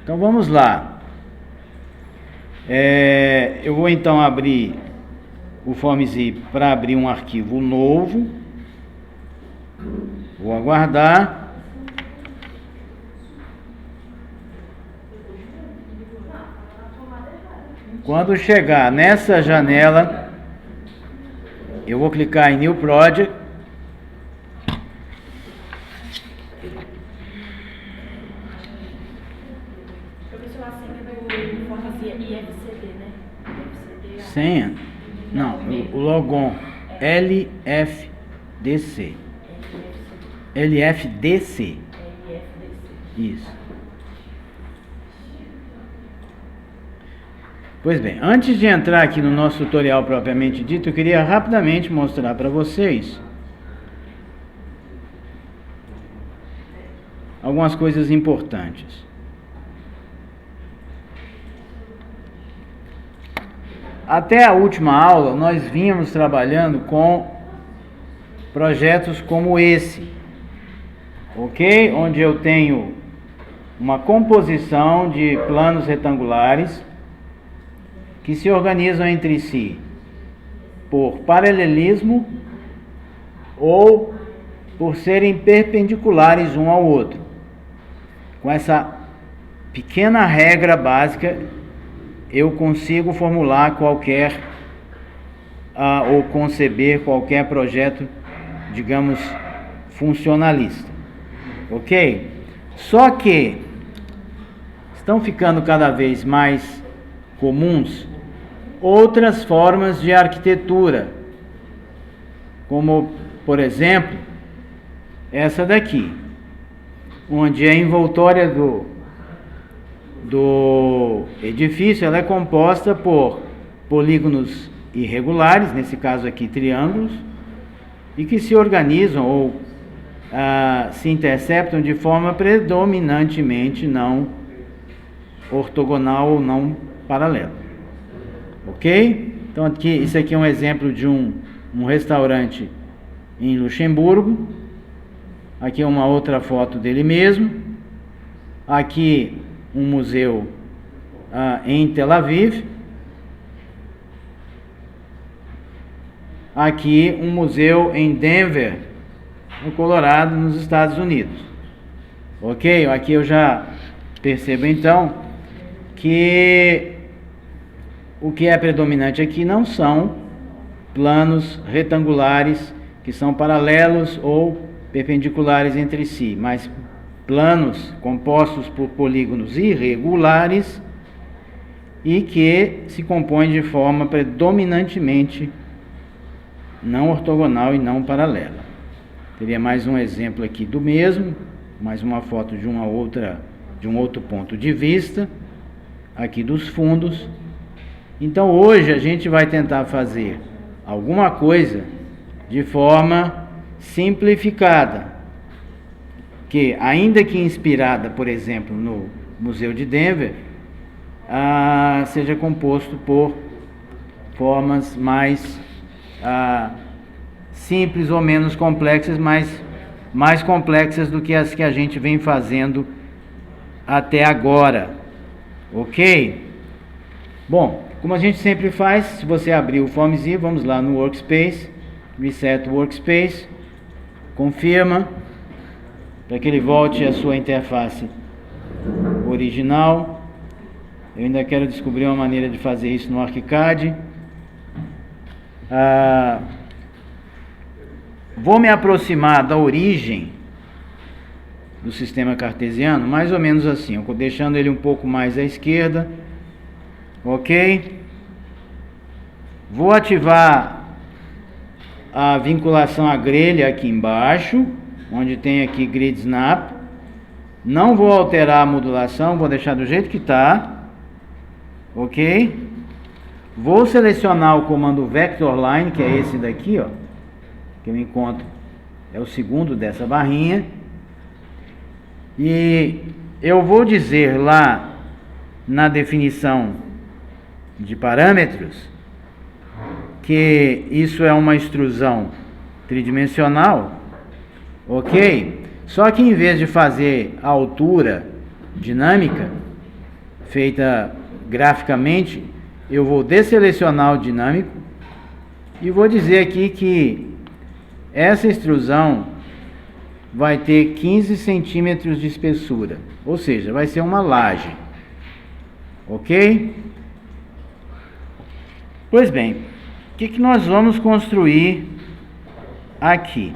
Então vamos lá. Eu vou então abrir o FormZ para abrir um arquivo novo. Vou aguardar. Quando chegar nessa janela, eu vou clicar em New Project. Senha? Não, o logon LFDC. LFDC. Isso. Pois bem, antes de entrar aqui no nosso tutorial propriamente dito, eu queria rapidamente mostrar para vocês algumas coisas importantes. Até a última aula, nós vínhamos trabalhando com projetos como esse, ok? Onde eu tenho uma composição de planos retangulares que se organizam entre si por paralelismo ou por serem perpendiculares um ao outro. Com essa pequena regra básica, eu consigo formular qualquer ou conceber qualquer projeto, digamos, funcionalista. Ok? Só que estão ficando cada vez mais comuns outras formas de arquitetura, como, por exemplo, essa daqui, onde a envoltória do edifício ela é composta por polígonos irregulares, nesse caso aqui triângulos, e que se organizam ou se interceptam de forma predominantemente não ortogonal ou não paralela. Ok? Então aqui, isso aqui é um exemplo de um restaurante em Luxemburgo. Aqui é uma outra foto dele mesmo. Aqui um museu em Tel Aviv. Aqui um museu em Denver, no Colorado, nos Estados Unidos. Ok? Aqui eu já percebo então que o que é predominante aqui não são planos retangulares que são paralelos ou perpendiculares entre si, mas planos compostos por polígonos irregulares e que se compõem de forma predominantemente não ortogonal e não paralela. Teria mais um exemplo aqui do mesmo, mais uma foto de um outro ponto de vista, aqui dos fundos. Então hoje a gente vai tentar fazer alguma coisa de forma simplificada, que ainda que inspirada, por exemplo, no Museu de Denver, seja composto por formas mais simples ou menos complexas, mas mais complexas do que as que a gente vem fazendo até agora. Ok? Bom, como a gente sempre faz, se você abrir o FormZ, vamos lá no Workspace, Reset Workspace, confirma, para que ele volte à sua interface original. Eu ainda quero descobrir uma maneira de fazer isso no ArchiCAD. Vou me aproximar da origem do sistema cartesiano, mais ou menos assim, eu vou deixando ele um pouco mais à esquerda. Ok? Vou ativar a vinculação à grelha aqui embaixo, onde tem aqui Grid Snap. Não vou alterar a modulação, vou deixar do jeito que está. Ok? Vou selecionar o comando Vector Line, que é esse daqui, ó, que eu encontro, é o segundo dessa barrinha. E eu vou dizer lá na definição de parâmetros que isso é uma extrusão tridimensional, ok? Só que em vez de fazer a altura dinâmica, feita graficamente, eu vou desselecionar o dinâmico e vou dizer aqui que essa extrusão vai ter 15 centímetros de espessura, ou seja, vai ser uma laje, ok? Pois bem, o que nós vamos construir aqui?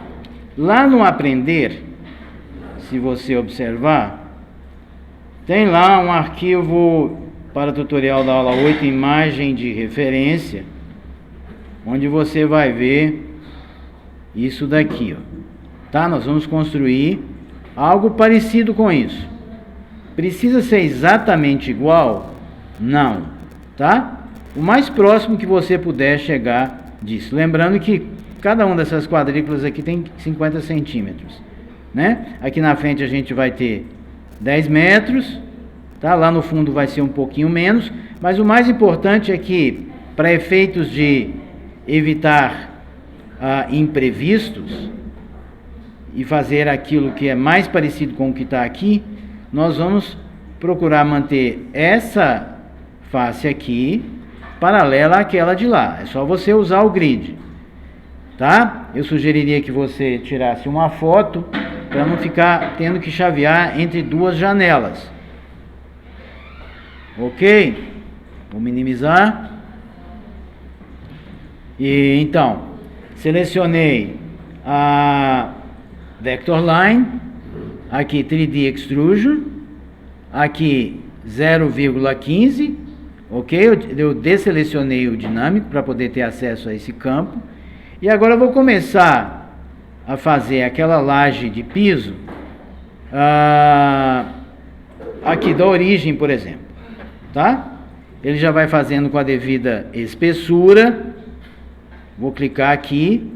Lá no Aprender, se você observar, tem lá um arquivo para tutorial da aula 8, imagem de referência, onde você vai ver isso daqui, ó. Tá? Nós vamos construir algo parecido com isso. Precisa ser exatamente igual? Não, tá? O mais próximo que você puder chegar disso. Lembrando que cada uma dessas quadrículas aqui tem 50 centímetros, né? Aqui na frente a gente vai ter 10 metros, tá? Lá no fundo vai ser um pouquinho menos, mas o mais importante é que, para efeitos de evitar imprevistos e fazer aquilo que é mais parecido com o que está aqui, nós vamos procurar manter essa face aqui paralela àquela de lá. É só você usar o grid, tá? Eu sugeriria que você tirasse uma foto para não ficar tendo que chavear entre duas janelas. Ok? Vou minimizar. E então, selecionei a Vector Line, aqui 3D Extrusion, aqui 0,15, ok? Eu desselecionei o dinâmico para poder ter acesso a esse campo. E agora eu vou começar a fazer aquela laje de piso, aqui da origem, por exemplo, tá? Ele já vai fazendo com a devida espessura. Vou clicar aqui,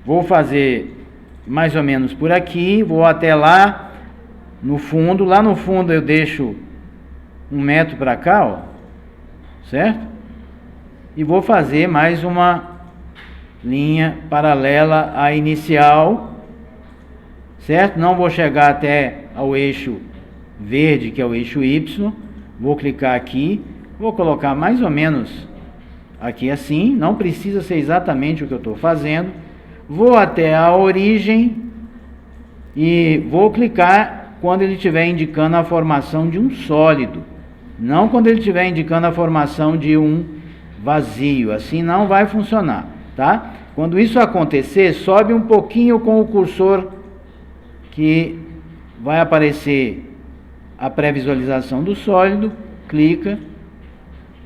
vou fazer mais ou menos por aqui, vou até lá no fundo. Lá no fundo eu deixo 1 metro para cá, ó, certo? E vou fazer mais uma linha paralela à inicial, certo? Não vou chegar até ao eixo verde, que é o eixo Y. Vou clicar aqui, vou colocar mais ou menos aqui assim, não precisa ser exatamente o que eu estou fazendo. Vou até a origem e vou clicar quando ele estiver indicando a formação de um sólido, não quando ele estiver indicando a formação de um vazio. Assim não vai funcionar, tá? Quando isso acontecer, sobe um pouquinho com o cursor, que vai aparecer a pré-visualização do sólido, clica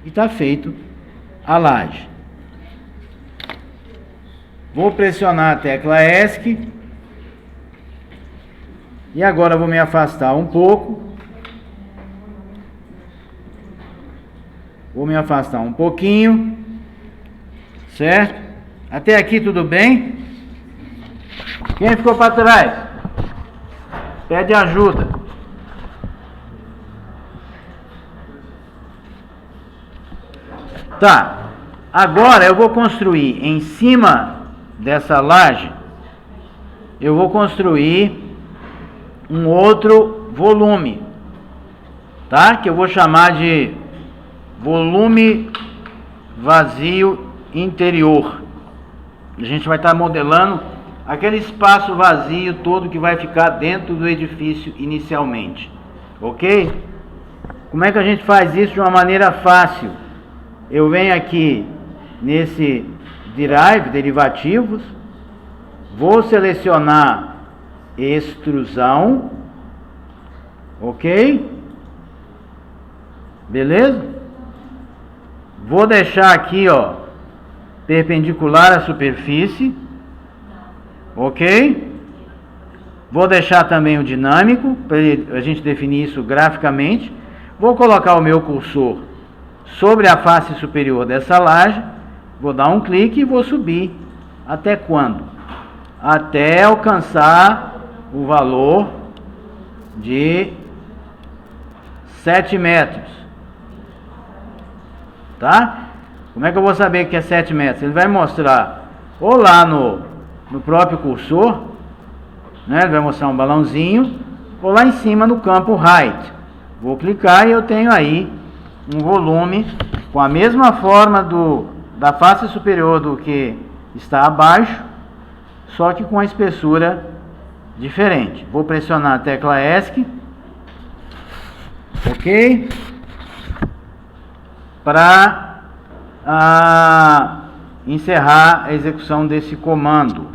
e está feito a laje. Vou pressionar a tecla ESC e agora vou me afastar um pouco. Vou me afastar um pouquinho, certo? Até aqui tudo bem? Quem ficou para trás? Pede ajuda. Tá, agora eu vou construir em cima dessa laje, eu vou construir um outro volume, tá? Que eu vou chamar de volume vazio interior. A gente vai estar modelando aquele espaço vazio todo que vai ficar dentro do edifício inicialmente, ok? Como é que a gente faz isso de uma maneira fácil? Eu venho aqui nesse Derive, derivativos, vou selecionar extrusão, ok? Beleza? Vou deixar aqui, ó, perpendicular à superfície, ok? Vou deixar também o dinâmico, para a gente definir isso graficamente. Vou colocar o meu cursor sobre a face superior dessa laje, vou dar um clique e vou subir. Até quando? Até alcançar o valor de 7 metros. Tá? Como é que eu vou saber que é 7 metros? Ele vai mostrar ou lá no próprio cursor, né? Ele vai mostrar um balãozinho, ou lá em cima no campo Height. Vou clicar e eu tenho aí um volume com a mesma forma da face superior do que está abaixo, só que com a espessura diferente. Vou pressionar a tecla ESC, ok? Para encerrar a execução desse comando.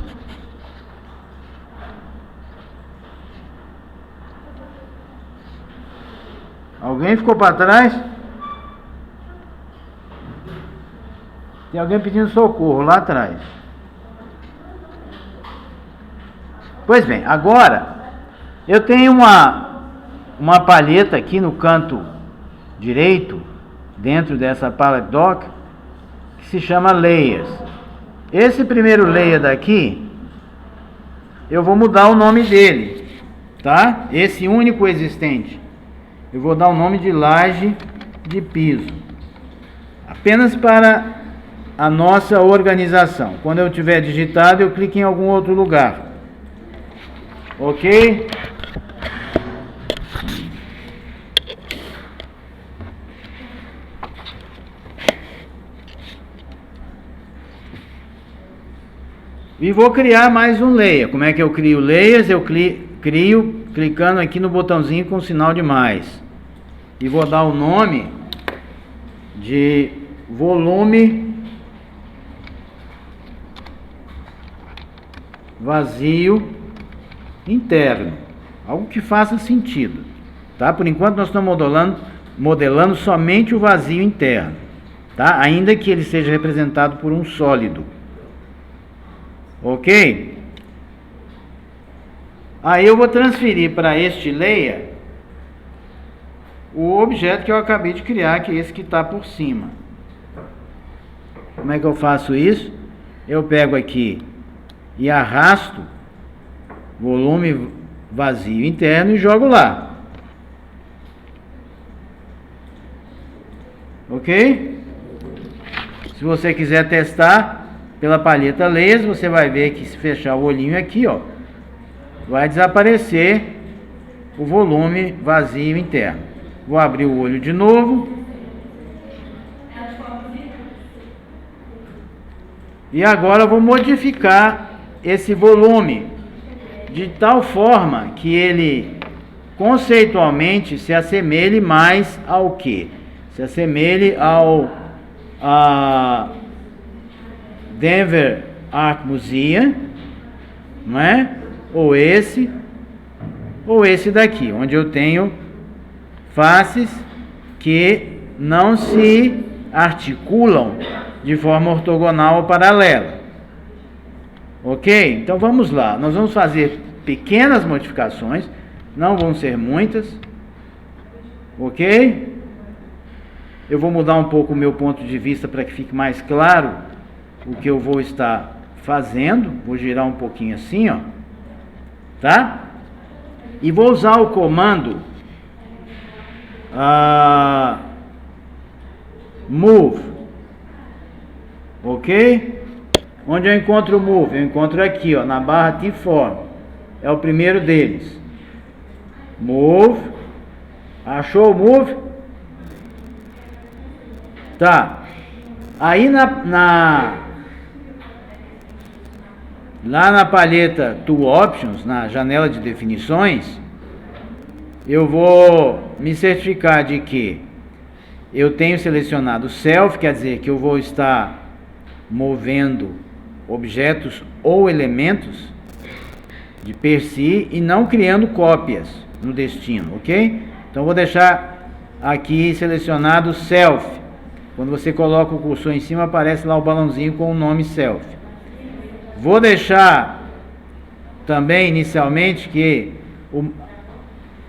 Alguém ficou para trás? Tem alguém pedindo socorro lá atrás. Pois bem, agora eu tenho uma palheta aqui no canto direito, dentro dessa palette dock, que se chama Layers. Esse primeiro layer daqui, eu vou mudar o nome dele, tá? Esse único existente, eu vou dar o nome de laje de piso, apenas para a nossa organização. Quando eu tiver digitado, eu clico em algum outro lugar, ok? E vou criar mais um layer. Como é que eu crio layers? Eu crio clicando aqui no botãozinho com o sinal de mais. E vou dar o nome de volume vazio interno. Algo que faça sentido. Tá? Por enquanto nós estamos modelando somente o vazio interno. Tá? Ainda que ele seja representado por um sólido. Ok? Aí eu vou transferir para este layer o objeto que eu acabei de criar, que é esse que está por cima. Como é que eu faço isso? Eu pego aqui e arrasto volume vazio interno e jogo lá. Ok? Se você quiser testar pela palheta Layers, você vai ver que se fechar o olhinho aqui, ó, vai desaparecer o volume vazio interno. Vou abrir o olho de novo. E agora eu vou modificar esse volume de tal forma que ele conceitualmente se assemelhe mais ao que? Se assemelhe ao Denver Art Museum, não é? Ou esse daqui, onde eu tenho faces que não se articulam de forma ortogonal ou paralela. Ok? Então vamos lá, nós vamos fazer pequenas modificações, não vão ser muitas, ok? Eu vou mudar um pouco o meu ponto de vista para que fique mais claro o que eu vou estar fazendo. Vou girar um pouquinho assim, ó, tá? E vou usar o comando move, ok? Onde eu encontro o move? Eu encontro aqui, ó, na barra T-form. É o primeiro deles. Move. Achou o move? Tá. Aí lá na palheta Tool Options, na janela de definições, eu vou me certificar de que eu tenho selecionado Self, quer dizer que eu vou estar movendo objetos ou elementos de per si e não criando cópias no destino, ok? Então vou deixar aqui selecionado Self. Quando você coloca o cursor em cima, aparece lá o balãozinho com o nome Self. Vou deixar também inicialmente que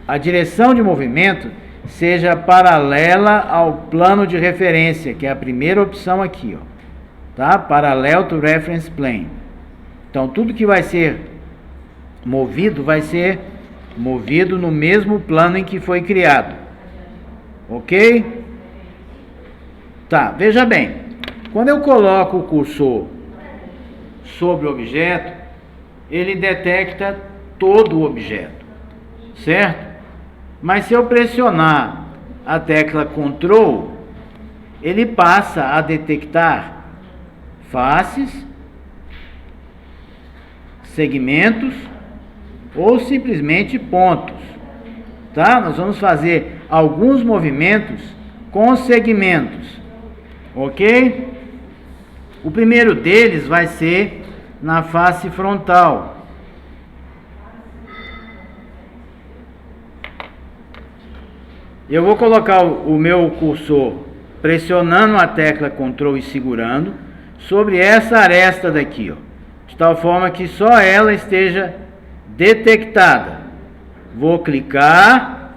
a direção de movimento seja paralela ao plano de referência, que é a primeira opção aqui, ó, tá? Parallel to Reference Plane. Então tudo que vai ser movido vai ser movido no mesmo plano em que foi criado, ok? Tá, veja bem, quando eu coloco o cursor sobre o objeto, ele detecta todo o objeto, certo? Mas se eu pressionar a tecla Ctrl, ele passa a detectar faces, segmentos ou simplesmente pontos, tá? Nós vamos fazer alguns movimentos com segmentos, ok? O primeiro deles vai ser na face frontal. Eu vou colocar o meu cursor pressionando a tecla Ctrl e segurando sobre essa aresta daqui, ó, de tal forma que só ela esteja detectada. Vou clicar,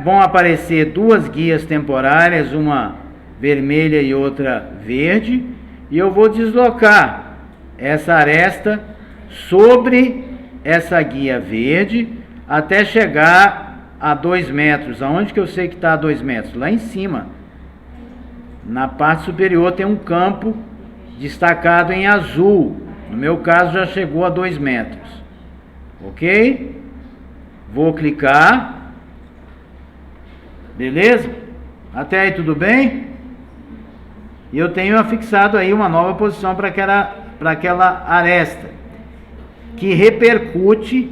vão aparecer duas guias temporárias, uma vermelha e outra verde, e eu vou deslocar essa aresta sobre essa guia verde até chegar a 2 metros. Aonde que eu sei que está a 2 metros? Lá em cima, na parte superior, tem um campo destacado em azul. No meu caso já chegou a 2 metros, ok? Vou clicar, beleza? Até aí tudo bem? E eu tenho afixado aí uma nova posição para aquela aresta, que repercute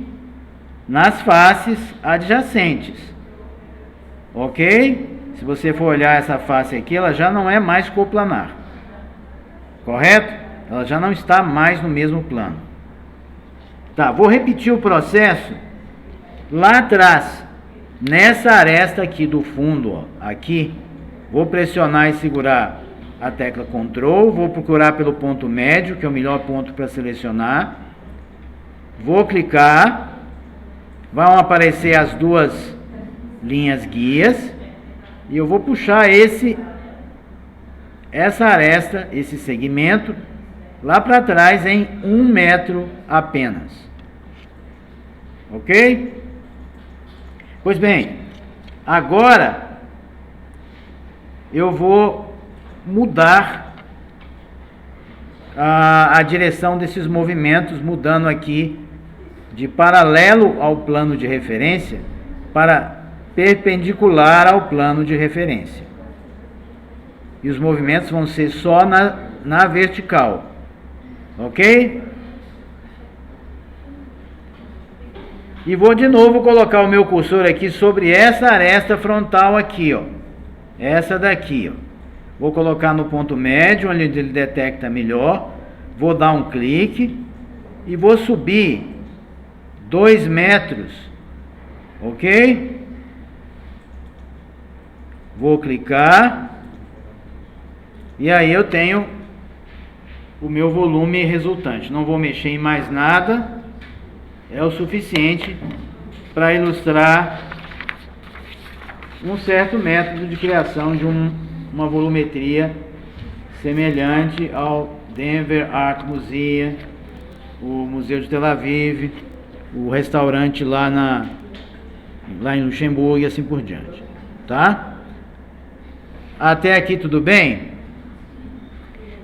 nas faces adjacentes, ok? Se você for olhar essa face aqui, ela já não é mais coplanar, correto? Ela já não está mais no mesmo plano. Tá, vou repetir o processo lá atrás, nessa aresta aqui do fundo, ó, aqui. Vou pressionar e segurar a tecla Ctrl, vou procurar pelo ponto médio, que é o melhor ponto para selecionar. Vou clicar, vão aparecer as duas linhas guias e eu vou puxar essa aresta, esse segmento, lá para trás em 1 metro apenas, ok? Pois bem, agora eu vou mudar a direção desses movimentos, mudando aqui de paralelo ao plano de referência para perpendicular ao plano de referência. E os movimentos vão ser só na vertical, ok? E vou de novo colocar o meu cursor aqui sobre essa aresta frontal aqui, ó. Essa daqui, ó. Vou colocar no ponto médio, onde ele detecta melhor. Vou dar um clique e vou subir 2 metros, ok? Vou clicar e aí eu tenho o meu volume resultante. Não vou mexer em mais nada, é o suficiente para ilustrar um certo método de criação de uma volumetria semelhante ao Denver Art Museum, o Museu de Tel Aviv, o restaurante lá em Luxemburgo e assim por diante, tá? Até aqui tudo bem?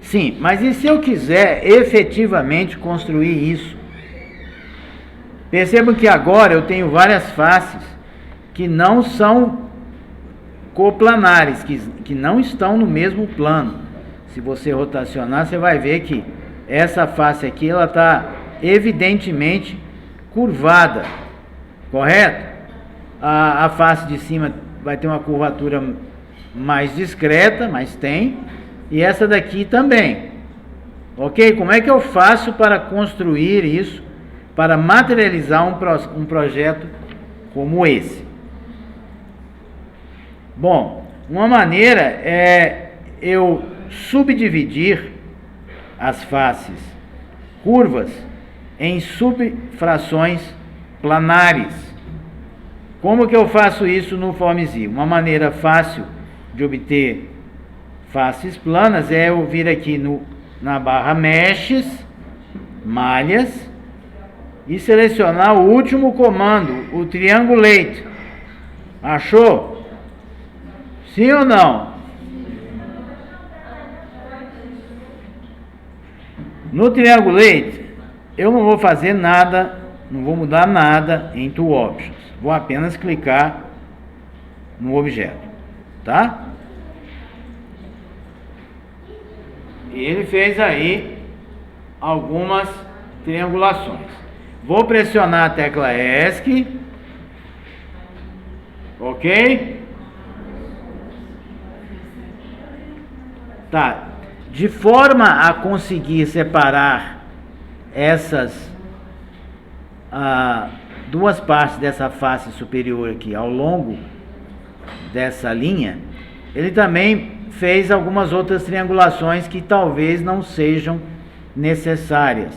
Sim, mas e se eu quiser efetivamente construir isso? Percebam que agora eu tenho várias faces que não são coplanares, que não estão no mesmo plano. Se você rotacionar, você vai ver que essa face aqui, ela está evidentemente curvada, correto? A face de cima vai ter uma curvatura mais discreta, mas tem, e essa daqui também, ok? Como é que eu faço para construir isso, para materializar um projeto como esse? Bom, uma maneira é eu subdividir as faces curvas em subfrações planares. Como que eu faço isso no Formzy? Uma maneira fácil de obter faces planas é eu vir aqui na barra Meshes, Malhas, e selecionar o último comando, o Triangulate. Achou? Sim ou não? No Triangulate, eu não vou fazer nada, não vou mudar nada em Tool Options. vou apenas clicar no objeto, tá? E ele fez aí algumas triangulações. Vou pressionar a tecla ESC, ok? Tá, de forma a conseguir separar essas duas partes dessa face superior aqui ao longo dessa linha, ele também fez algumas outras triangulações que talvez não sejam necessárias.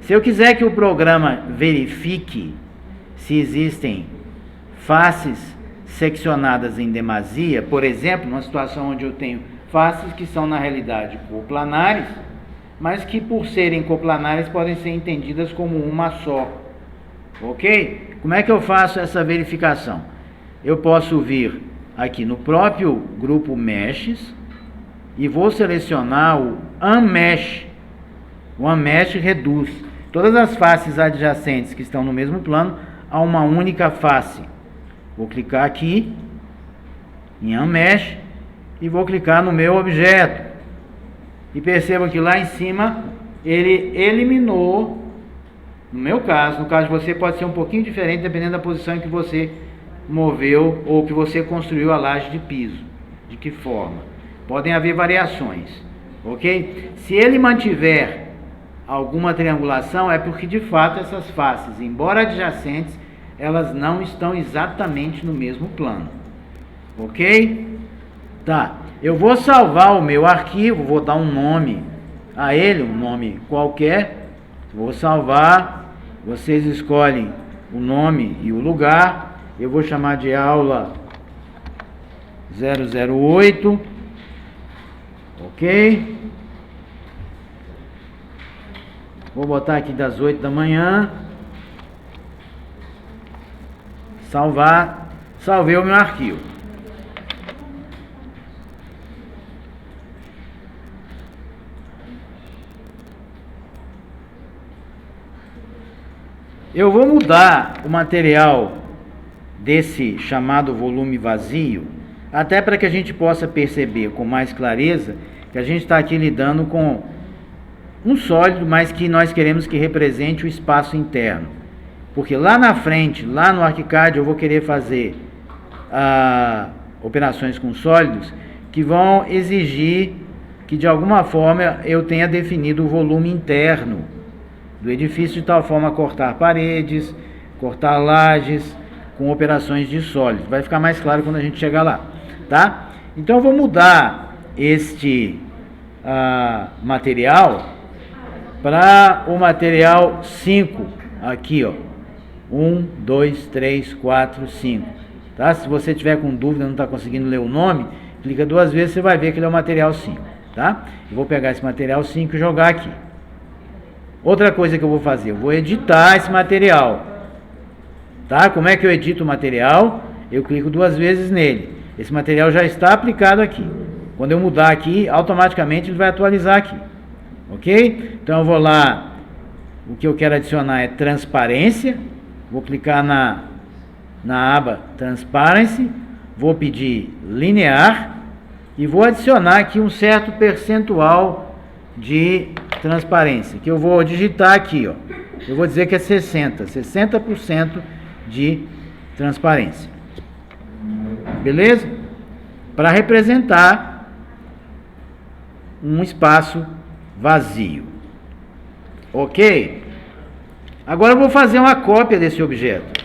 Se eu quiser que o programa verifique se existem faces seccionadas em demasia, por exemplo, numa situação onde eu tenho faces que são na realidade coplanares, mas que por serem coplanares podem ser entendidas como uma só, ok? Como é que eu faço essa verificação? Eu posso vir aqui no próprio grupo Meshes e vou selecionar o Unmesh. O Unmesh reduz todas as faces adjacentes que estão no mesmo plano a uma única face. Vou clicar aqui em Unmesh e vou clicar no meu objeto. E percebam que lá em cima ele eliminou, no meu caso, no caso de você pode ser um pouquinho diferente dependendo da posição em que você moveu ou que você construiu a laje de piso, de que forma. Podem haver variações, ok? Se ele mantiver alguma triangulação, é porque de fato essas faces, embora adjacentes, elas não estão exatamente no mesmo plano, ok? Tá, eu vou salvar o meu arquivo, vou dar um nome a ele, um nome qualquer, vou salvar, vocês escolhem o nome e o lugar. Eu vou chamar de aula 008, ok? Vou botar aqui das 8 da manhã, salvar, salvei o meu arquivo. Eu vou mudar o material desse chamado volume vazio, até para que a gente possa perceber com mais clareza que a gente está aqui lidando com um sólido, mas que nós queremos que represente o espaço interno. Porque lá na frente, lá no ArchiCAD, eu vou querer fazer operações com sólidos que vão exigir que de alguma forma eu tenha definido o volume interno do edifício de tal forma a cortar paredes, cortar lajes, com operações de sólido. Vai ficar mais claro quando a gente chegar lá, tá? Então eu vou mudar este material para o material 5, aqui, ó. 1, 2, 3, 4, 5. Tá? Se você tiver com dúvida, não está conseguindo ler o nome, clica duas vezes, você vai ver que ele é o material 5, tá? Eu vou pegar esse material 5 e jogar aqui. Outra coisa que eu vou fazer, eu vou editar esse material. Tá? Como é que eu edito o material? Eu clico duas vezes nele. Esse material já está aplicado aqui. Quando eu mudar aqui, automaticamente ele vai atualizar aqui. Ok? Então eu vou lá, o que eu quero adicionar é transparência. Vou clicar na aba Transparency. Vou pedir linear. E vou adicionar aqui um certo percentual de transparência. Que eu vou digitar aqui, ó. Eu vou dizer que é 60% de transparência. Beleza? Para representar um espaço vazio. Ok? Agora eu vou fazer uma cópia desse objeto.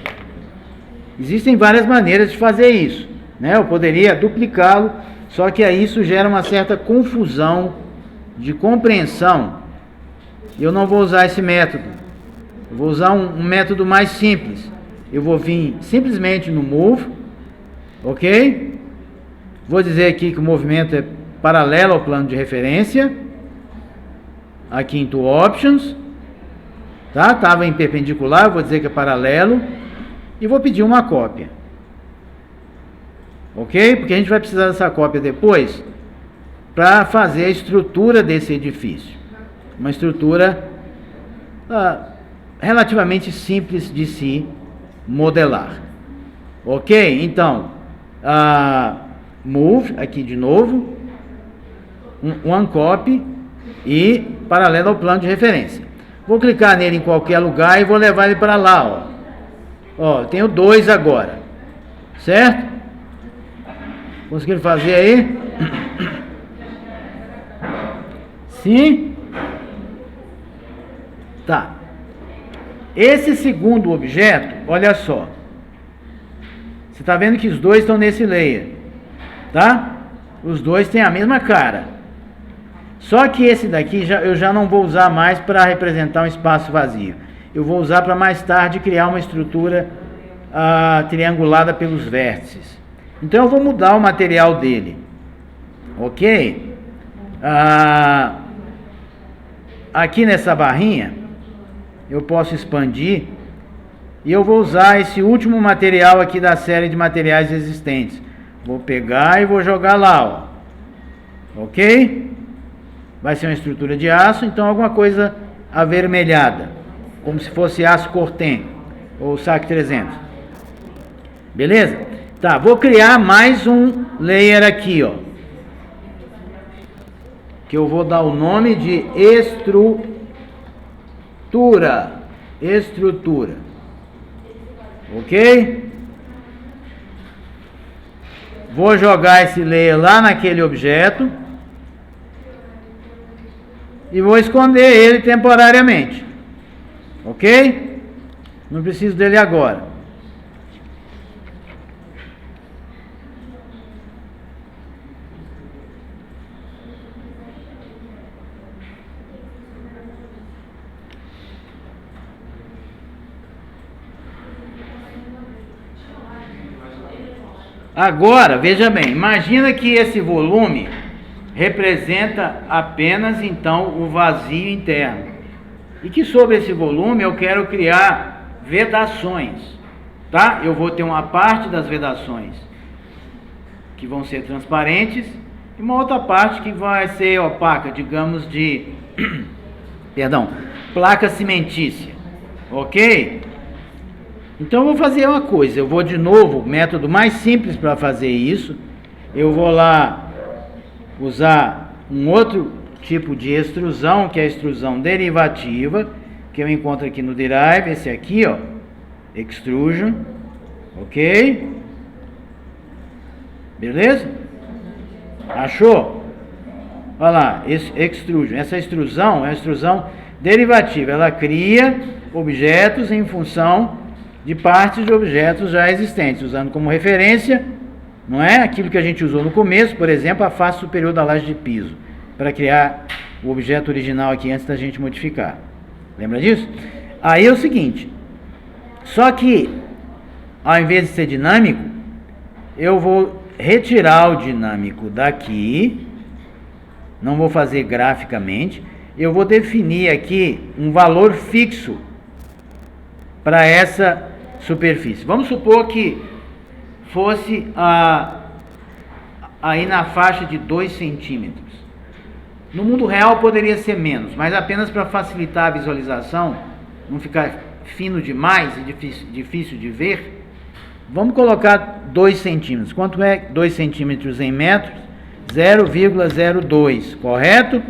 Existem várias maneiras de fazer isso, né? Eu poderia duplicá-lo, só que aí isso gera uma certa confusão de compreensão. E eu não vou usar esse método. Eu vou usar um método mais simples. Eu vou vir simplesmente no Move, ok? Vou dizer aqui que o movimento é paralelo ao plano de referência. Aqui em Tool Options, tá? Estava em perpendicular, vou dizer que é paralelo. E vou pedir uma cópia. Ok? Porque a gente vai precisar dessa cópia depois para fazer a estrutura desse edifício. Uma estrutura relativamente simples de se modelar. Ok? Então, move, aqui de novo, one copy e paralelo ao plano de referência. Vou clicar nele em qualquer lugar e vou levar ele para lá, ó. Ó, eu tenho 2 agora, certo? Conseguiram fazer aí? Sim? Tá. Esse segundo objeto, olha só. Você está vendo que os dois estão nesse layer, tá? Os dois têm a mesma cara. Só que esse daqui eu já não vou usar mais para representar um espaço vazio. Eu vou usar para mais tarde criar uma estrutura triangulada pelos vértices. Então eu vou mudar o material dele. Ok? Aqui nessa barrinha, eu posso expandir. E eu vou usar esse último material aqui da série de materiais existentes. Vou pegar e vou jogar lá, ó. Ok? Vai ser uma estrutura de aço, então alguma coisa avermelhada, como se fosse aço Corten ou SAC 300. Beleza? Tá, vou criar mais um layer aqui, ó, que eu vou dar o nome de estrutura. Ok? Vou jogar esse layer lá naquele objeto e vou esconder ele temporariamente. Ok? Não preciso dele agora. Agora, veja bem, imagina que esse volume representa apenas, então, o vazio interno. E que sobre esse volume eu quero criar vedações, tá? Eu vou ter uma parte das vedações que vão ser transparentes e uma outra parte que vai ser opaca, digamos de, perdão, placa cimentícia, ok? Então eu vou fazer uma coisa, eu vou de novo, o método mais simples para fazer isso, eu vou lá usar um outro tipo de extrusão, que é a extrusão derivativa, que eu encontro aqui no Derive, esse aqui, ó, Extrusion, ok? Beleza? Achou? Olha lá, Extrusion, essa extrusão é uma extrusão derivativa, ela cria objetos em função de partes de objetos já existentes, usando como referência, não é? Aquilo que a gente usou no começo, por exemplo, a face superior da laje de piso, para criar o objeto original aqui antes da gente modificar. Lembra disso? Aí é o seguinte, só que ao invés de ser dinâmico, eu vou retirar o dinâmico daqui, não vou fazer graficamente, eu vou definir aqui um valor fixo para essa superfície. Vamos supor que fosse aí na faixa de 2 centímetros. No mundo real poderia ser menos, mas apenas para facilitar a visualização, não ficar fino demais e difícil de ver, vamos colocar 2 centímetros. Quanto é 2 centímetros em metros? 0,02, correto?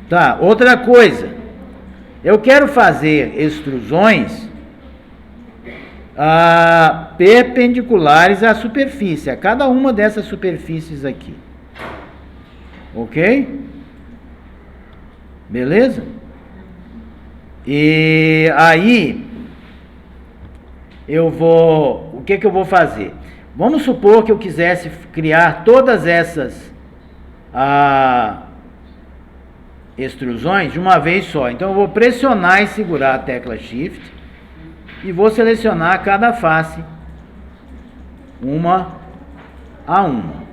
Tá, outra coisa. Eu quero fazer extrusões perpendiculares à superfície, a cada uma dessas superfícies aqui. Ok? Beleza? E aí, o que eu vou fazer? Vamos supor que eu quisesse criar todas essas extrusões de uma vez só. Então eu vou pressionar e segurar a tecla Shift e vou selecionar cada face uma a uma.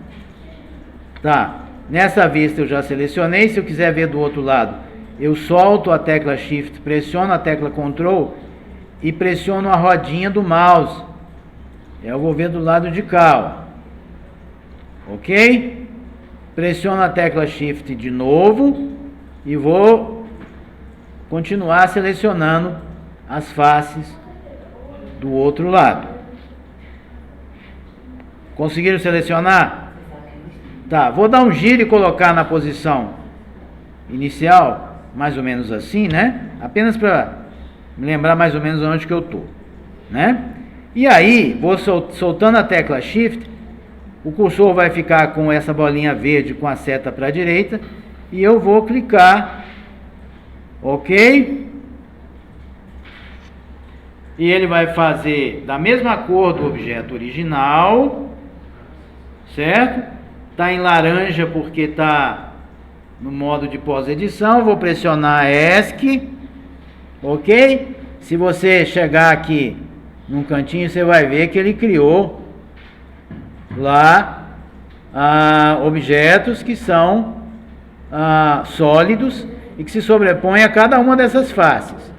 Tá, nessa vista eu já selecionei. Se eu quiser ver do outro lado, eu solto a tecla Shift, pressiono a tecla Ctrl e pressiono a rodinha do mouse. Eu vou ver do lado de cá, ó. Ok? Pressiono a tecla Shift de novo e vou continuar selecionando as faces do outro lado. Conseguiram selecionar? Tá, vou dar um giro e colocar na posição inicial, mais ou menos assim, né? Apenas para me lembrar mais ou menos onde que eu tô, né? E aí, vou soltando a tecla Shift, o cursor vai ficar com essa bolinha verde com a seta para a direita, e eu vou clicar, ok? E ele vai fazer da mesma cor do objeto original, certo? Tá em laranja porque está no modo de pós-edição. Vou pressionar ESC, ok? Se você chegar aqui num cantinho, você vai ver que ele criou lá objetos que são sólidos e que se sobrepõem a cada uma dessas faces.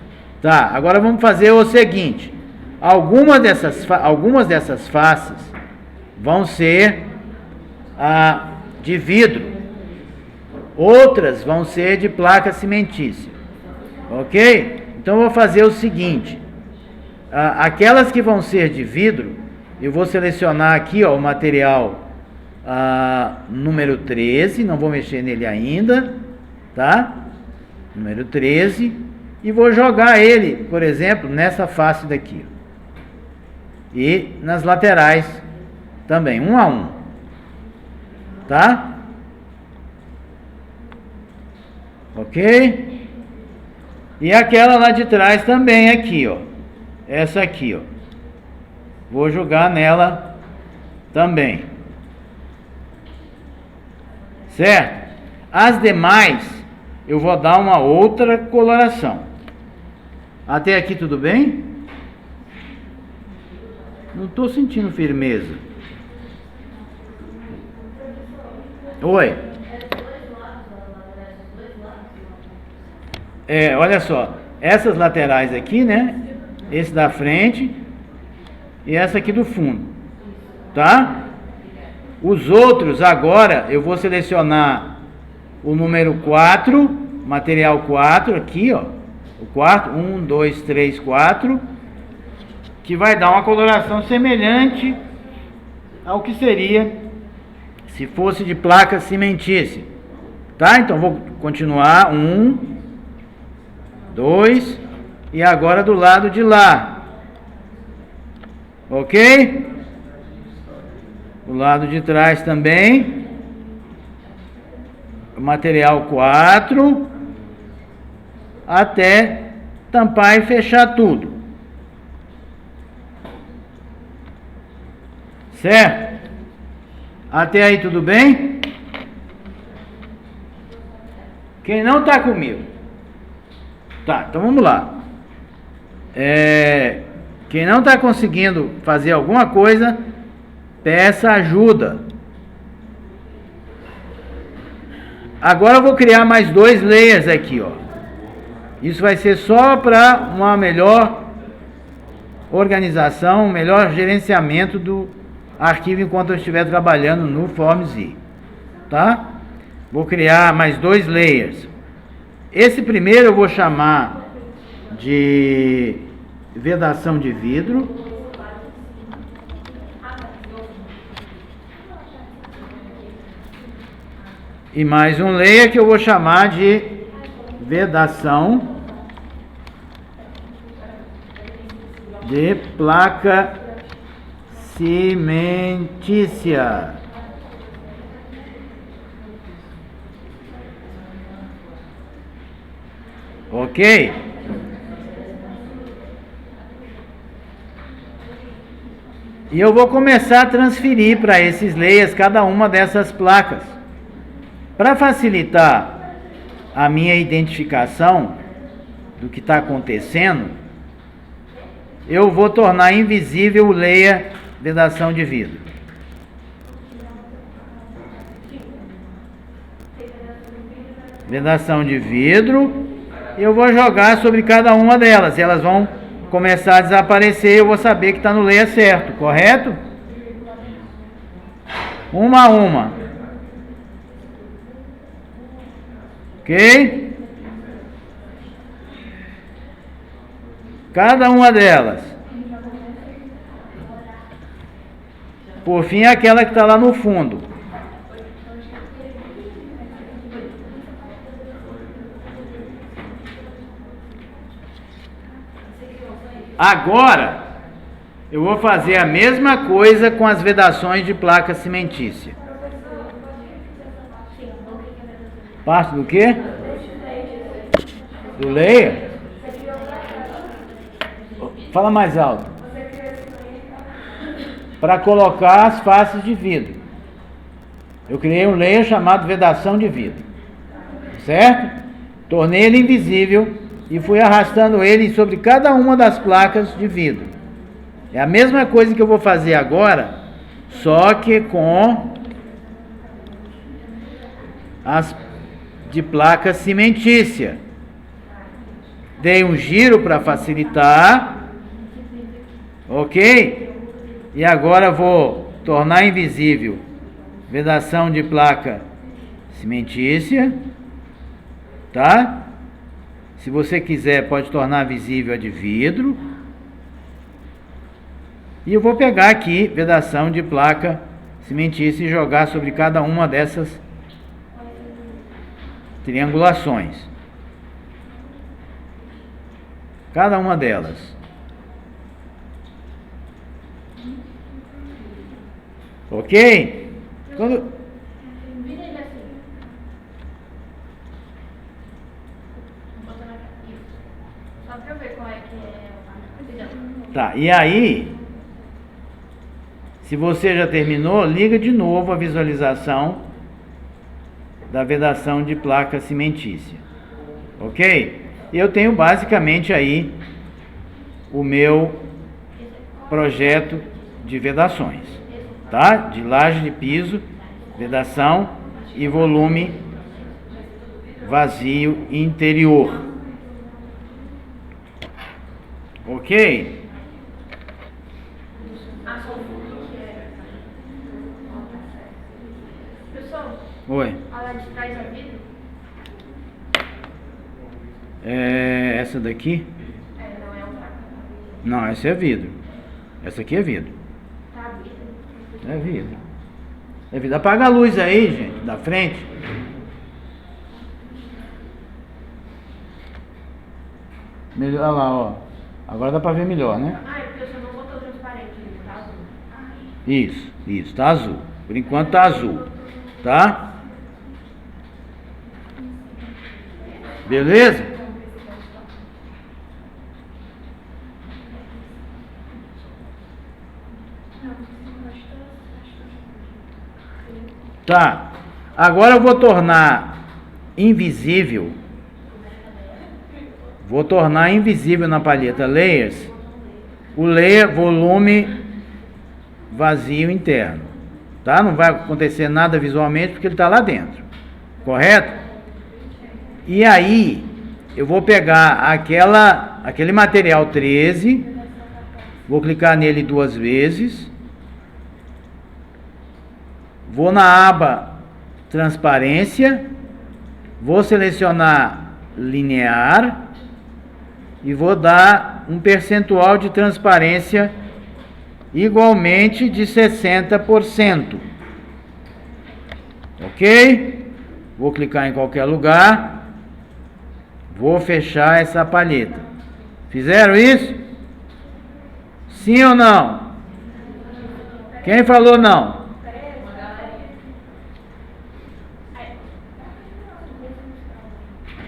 Tá, agora vamos fazer o seguinte: algumas dessas faces vão ser de vidro, outras vão ser de placa cimentícia, ok? Então eu vou fazer o seguinte: aquelas que vão ser de vidro, eu vou selecionar aqui, ó, o material número 13, não vou mexer nele ainda, tá? Número 13, e vou jogar ele, por exemplo, nessa face daqui, ó, e nas laterais também, um a um, tá? Ok? E aquela lá de trás também aqui, ó, essa aqui, ó, vou jogar nela também, certo? As demais eu vou dar uma outra coloração. Até aqui tudo bem? Não estou sentindo firmeza. Oi. Olha só, essas laterais aqui, né? Esse da frente e essa aqui do fundo, tá? Os outros agora eu vou selecionar o número 4, material 4 aqui, ó. O quarto, 1, 2, 3, 4, que vai dar uma coloração semelhante ao que seria se fosse de placa cimentícia, tá? Então vou continuar, 1, 2, e agora do lado de lá, ok? Do lado de trás também, o material 4, até tampar e fechar tudo, certo? Até aí tudo bem? Quem não está comigo? Tá, então vamos lá. Quem não está conseguindo fazer alguma coisa, peça ajuda. Agora eu vou criar mais 2 layers aqui, ó. Isso vai ser só para uma melhor organização, um melhor gerenciamento do arquivo enquanto eu estiver trabalhando no FormZ, tá? Vou criar mais 2 layers. Esse primeiro eu vou chamar de vedação de vidro. E mais um layer que eu vou chamar de vedação de placa cimentícia. Ok? E eu vou começar a transferir para esses layers cada uma dessas placas. Para facilitar a minha identificação do que está acontecendo, eu vou tornar invisível o layer vedação de vidro. Vedação de vidro. Eu vou jogar sobre cada uma delas. Elas vão começar a desaparecer e eu vou saber que está no layer certo, correto? Uma a uma. Ok? Cada uma delas. Por fim, aquela que está lá no fundo. Agora, eu vou fazer a mesma coisa com as vedações de placa cimentícia. Parte do quê? Do layer? Fala mais alto. Para colocar as faces de vidro. Eu criei um layer chamado vedação de vidro. Certo? Tornei ele invisível e fui arrastando ele sobre cada uma das placas de vidro. É a mesma coisa que eu vou fazer agora, só que com as de placa cimentícia. Dei um giro para facilitar, ok? E agora vou tornar invisível vedação de placa cimentícia, tá? Se você quiser, pode tornar visível a de vidro. E eu vou pegar aqui vedação de placa cimentícia e jogar sobre cada uma dessas triangulações. Cada uma delas. Ok? Quando... Só pra eu ver qual é que é. Tá, e aí, se você já terminou, liga de novo a visualização da vedação de placa cimentícia. Ok? Eu tenho basicamente aí o meu projeto de vedações, tá? De laje de piso, vedação e volume vazio interior. Ok? Pessoal, Oi. a lá de trás é vidro? Essa daqui? Não é um placa. Não, essa é vidro. Essa aqui é vidro. Tá vidro? É vidro. É vidro. Apaga a luz aí, gente, da frente. Melhor, olha lá, ó. Agora dá pra ver melhor, né? Ah, é porque você não botou transparente, tá azul. Isso, tá azul. Por enquanto tá azul, tá? Beleza? Tá. Agora eu vou tornar invisível. Vou tornar invisível na palheta Layers o layer volume vazio interno. Tá? Não vai acontecer nada visualmente porque ele está lá dentro. Correto? E aí, eu vou pegar aquele material 13, vou clicar nele 2 vezes, vou na aba transparência, vou selecionar linear e vou dar um percentual de transparência igualmente de 60%. Ok? Vou clicar em qualquer lugar. Vou fechar essa palheta. Fizeram isso? Sim ou não? Quem falou não?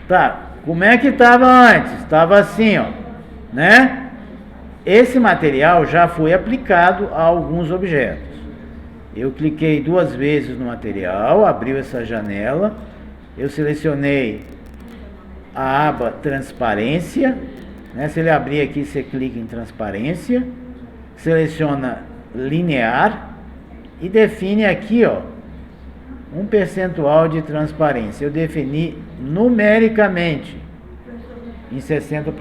Tá, como é que estava antes? Estava assim, ó, né? Esse material já foi aplicado a alguns objetos. Eu cliquei 2 vezes no material, abriu essa janela, eu selecionei a aba transparência, né? Se ele abrir aqui, você clica em transparência, seleciona linear e define aqui, ó, um percentual de transparência. Eu defini numericamente em 60%.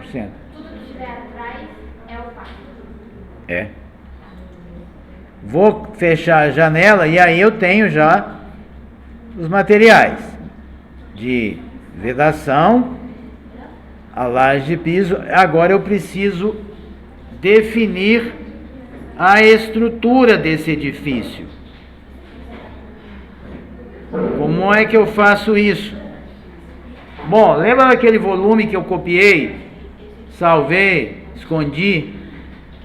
Tudo que estiver atrás é opaco. É. Vou fechar a janela e aí eu tenho já os materiais de vedação, a laje de piso. Agora eu preciso definir a estrutura desse edifício. Como é que eu faço isso? Bom, lembra daquele volume que eu copiei, salvei, escondi?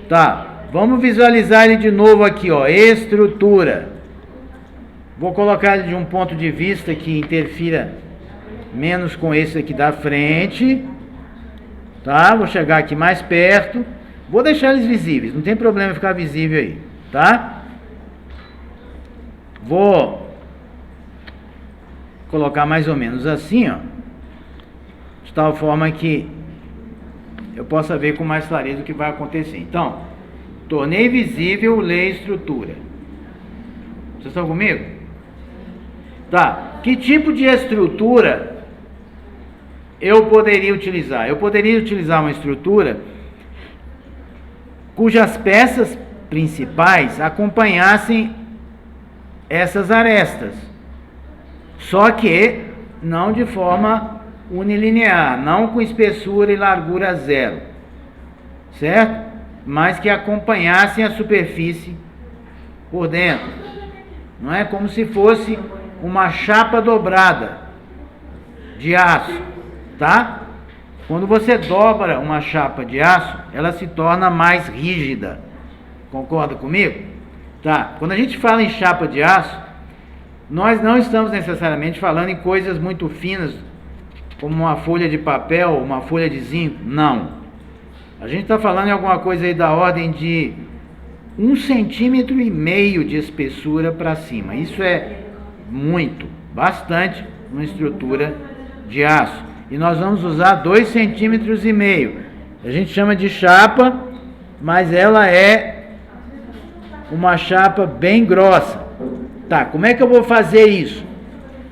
Tá, vamos visualizar ele de novo aqui, ó, estrutura. Vou colocar ele de um ponto de vista que interfira menos com esse aqui da frente, tá? Vou chegar aqui mais perto, vou deixar eles visíveis, não tem problema ficar visível aí, tá? Vou colocar mais ou menos assim, ó, de tal forma que eu possa ver com mais clareza o que vai acontecer. Então, tornei visível o lei estrutura. Vocês estão comigo? Tá, que tipo de estrutura eu poderia utilizar? Eu poderia utilizar uma estrutura cujas peças principais acompanhassem essas arestas, só que não de forma unilinear, não com espessura e largura zero, certo? Mas que acompanhassem a superfície por dentro. Não é como se fosse uma chapa dobrada de aço, tá? Quando você dobra uma chapa de aço, ela se torna mais rígida. Concorda comigo? Tá. Quando a gente fala em chapa de aço, nós não estamos necessariamente falando em coisas muito finas, como uma folha de papel, uma folha de zinco. Não. A gente está falando em alguma coisa aí da ordem de 1,5 centímetro de espessura para cima. Isso é muito, bastante, uma estrutura de aço. E nós vamos usar 2,5 centímetros. A gente chama de chapa, mas ela é uma chapa bem grossa. Tá, como é que eu vou fazer isso?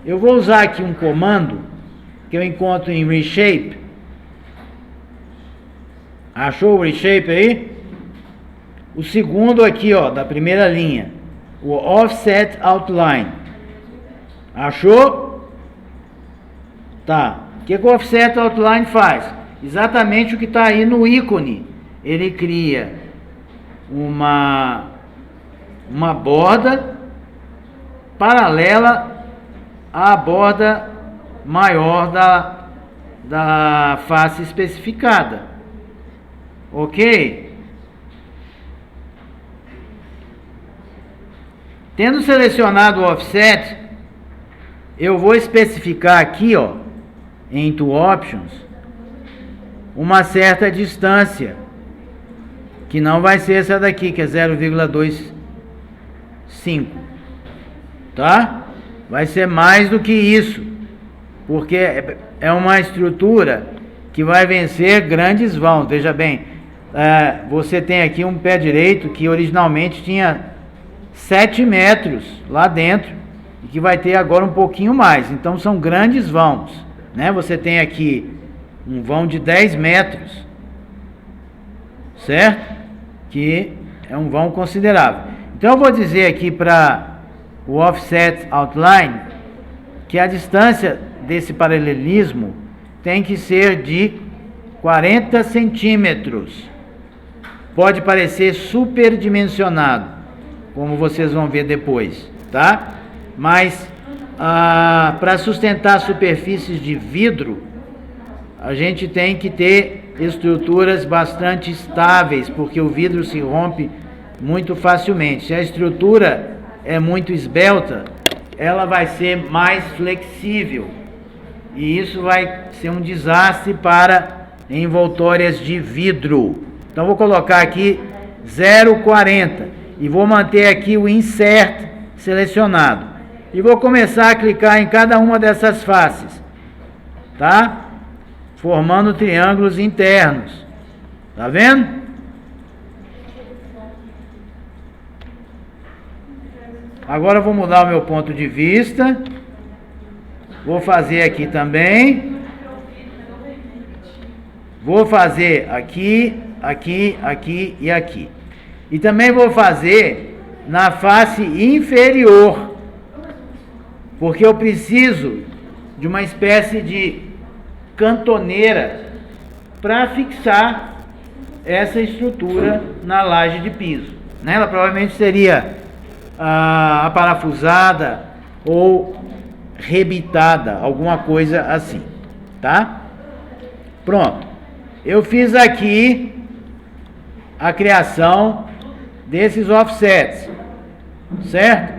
Eu vou usar aqui um comando que eu encontro em Reshape. Achou o Reshape aí? O segundo aqui, ó, da primeira linha, o Offset Outline. Achou? Tá. O que o Offset Outline faz? Exatamente o que está aí no ícone. Ele cria uma borda paralela à borda maior da face especificada. Ok? Tendo selecionado o offset, eu vou especificar aqui, ó, em To Options, uma certa distância, que não vai ser essa daqui, que é 0,25, tá? Vai ser mais do que isso, porque é uma estrutura que vai vencer grandes vãos. Veja bem, você tem aqui um pé direito que originalmente tinha 7 metros lá dentro e que vai ter agora um pouquinho mais. Então são grandes vãos, né? Você tem aqui um vão de 10 metros, certo? Que é um vão considerável. Então eu vou dizer aqui para o Offset Outline que a distância desse paralelismo tem que ser de 40 centímetros. Pode parecer superdimensionado, como vocês vão ver depois, tá? Mas para sustentar superfícies de vidro, a gente tem que ter estruturas bastante estáveis, porque o vidro se rompe muito facilmente. Se a estrutura é muito esbelta, ela vai ser mais flexível, e isso vai ser um desastre para envoltórias de vidro. Então vou colocar aqui 0,40 e vou manter aqui o Insert selecionado. E vou começar a clicar em cada uma dessas faces, tá? Formando triângulos internos. Tá vendo? Agora eu vou mudar o meu ponto de vista. Vou fazer aqui também. Vou fazer aqui, aqui, aqui e aqui. E também vou fazer na face inferior, porque eu preciso de uma espécie de cantoneira para fixar essa estrutura na laje de piso. né? Ela provavelmente seria aparafusada ou rebitada, alguma coisa assim, tá? Pronto. Eu fiz aqui a criação desses offsets, certo?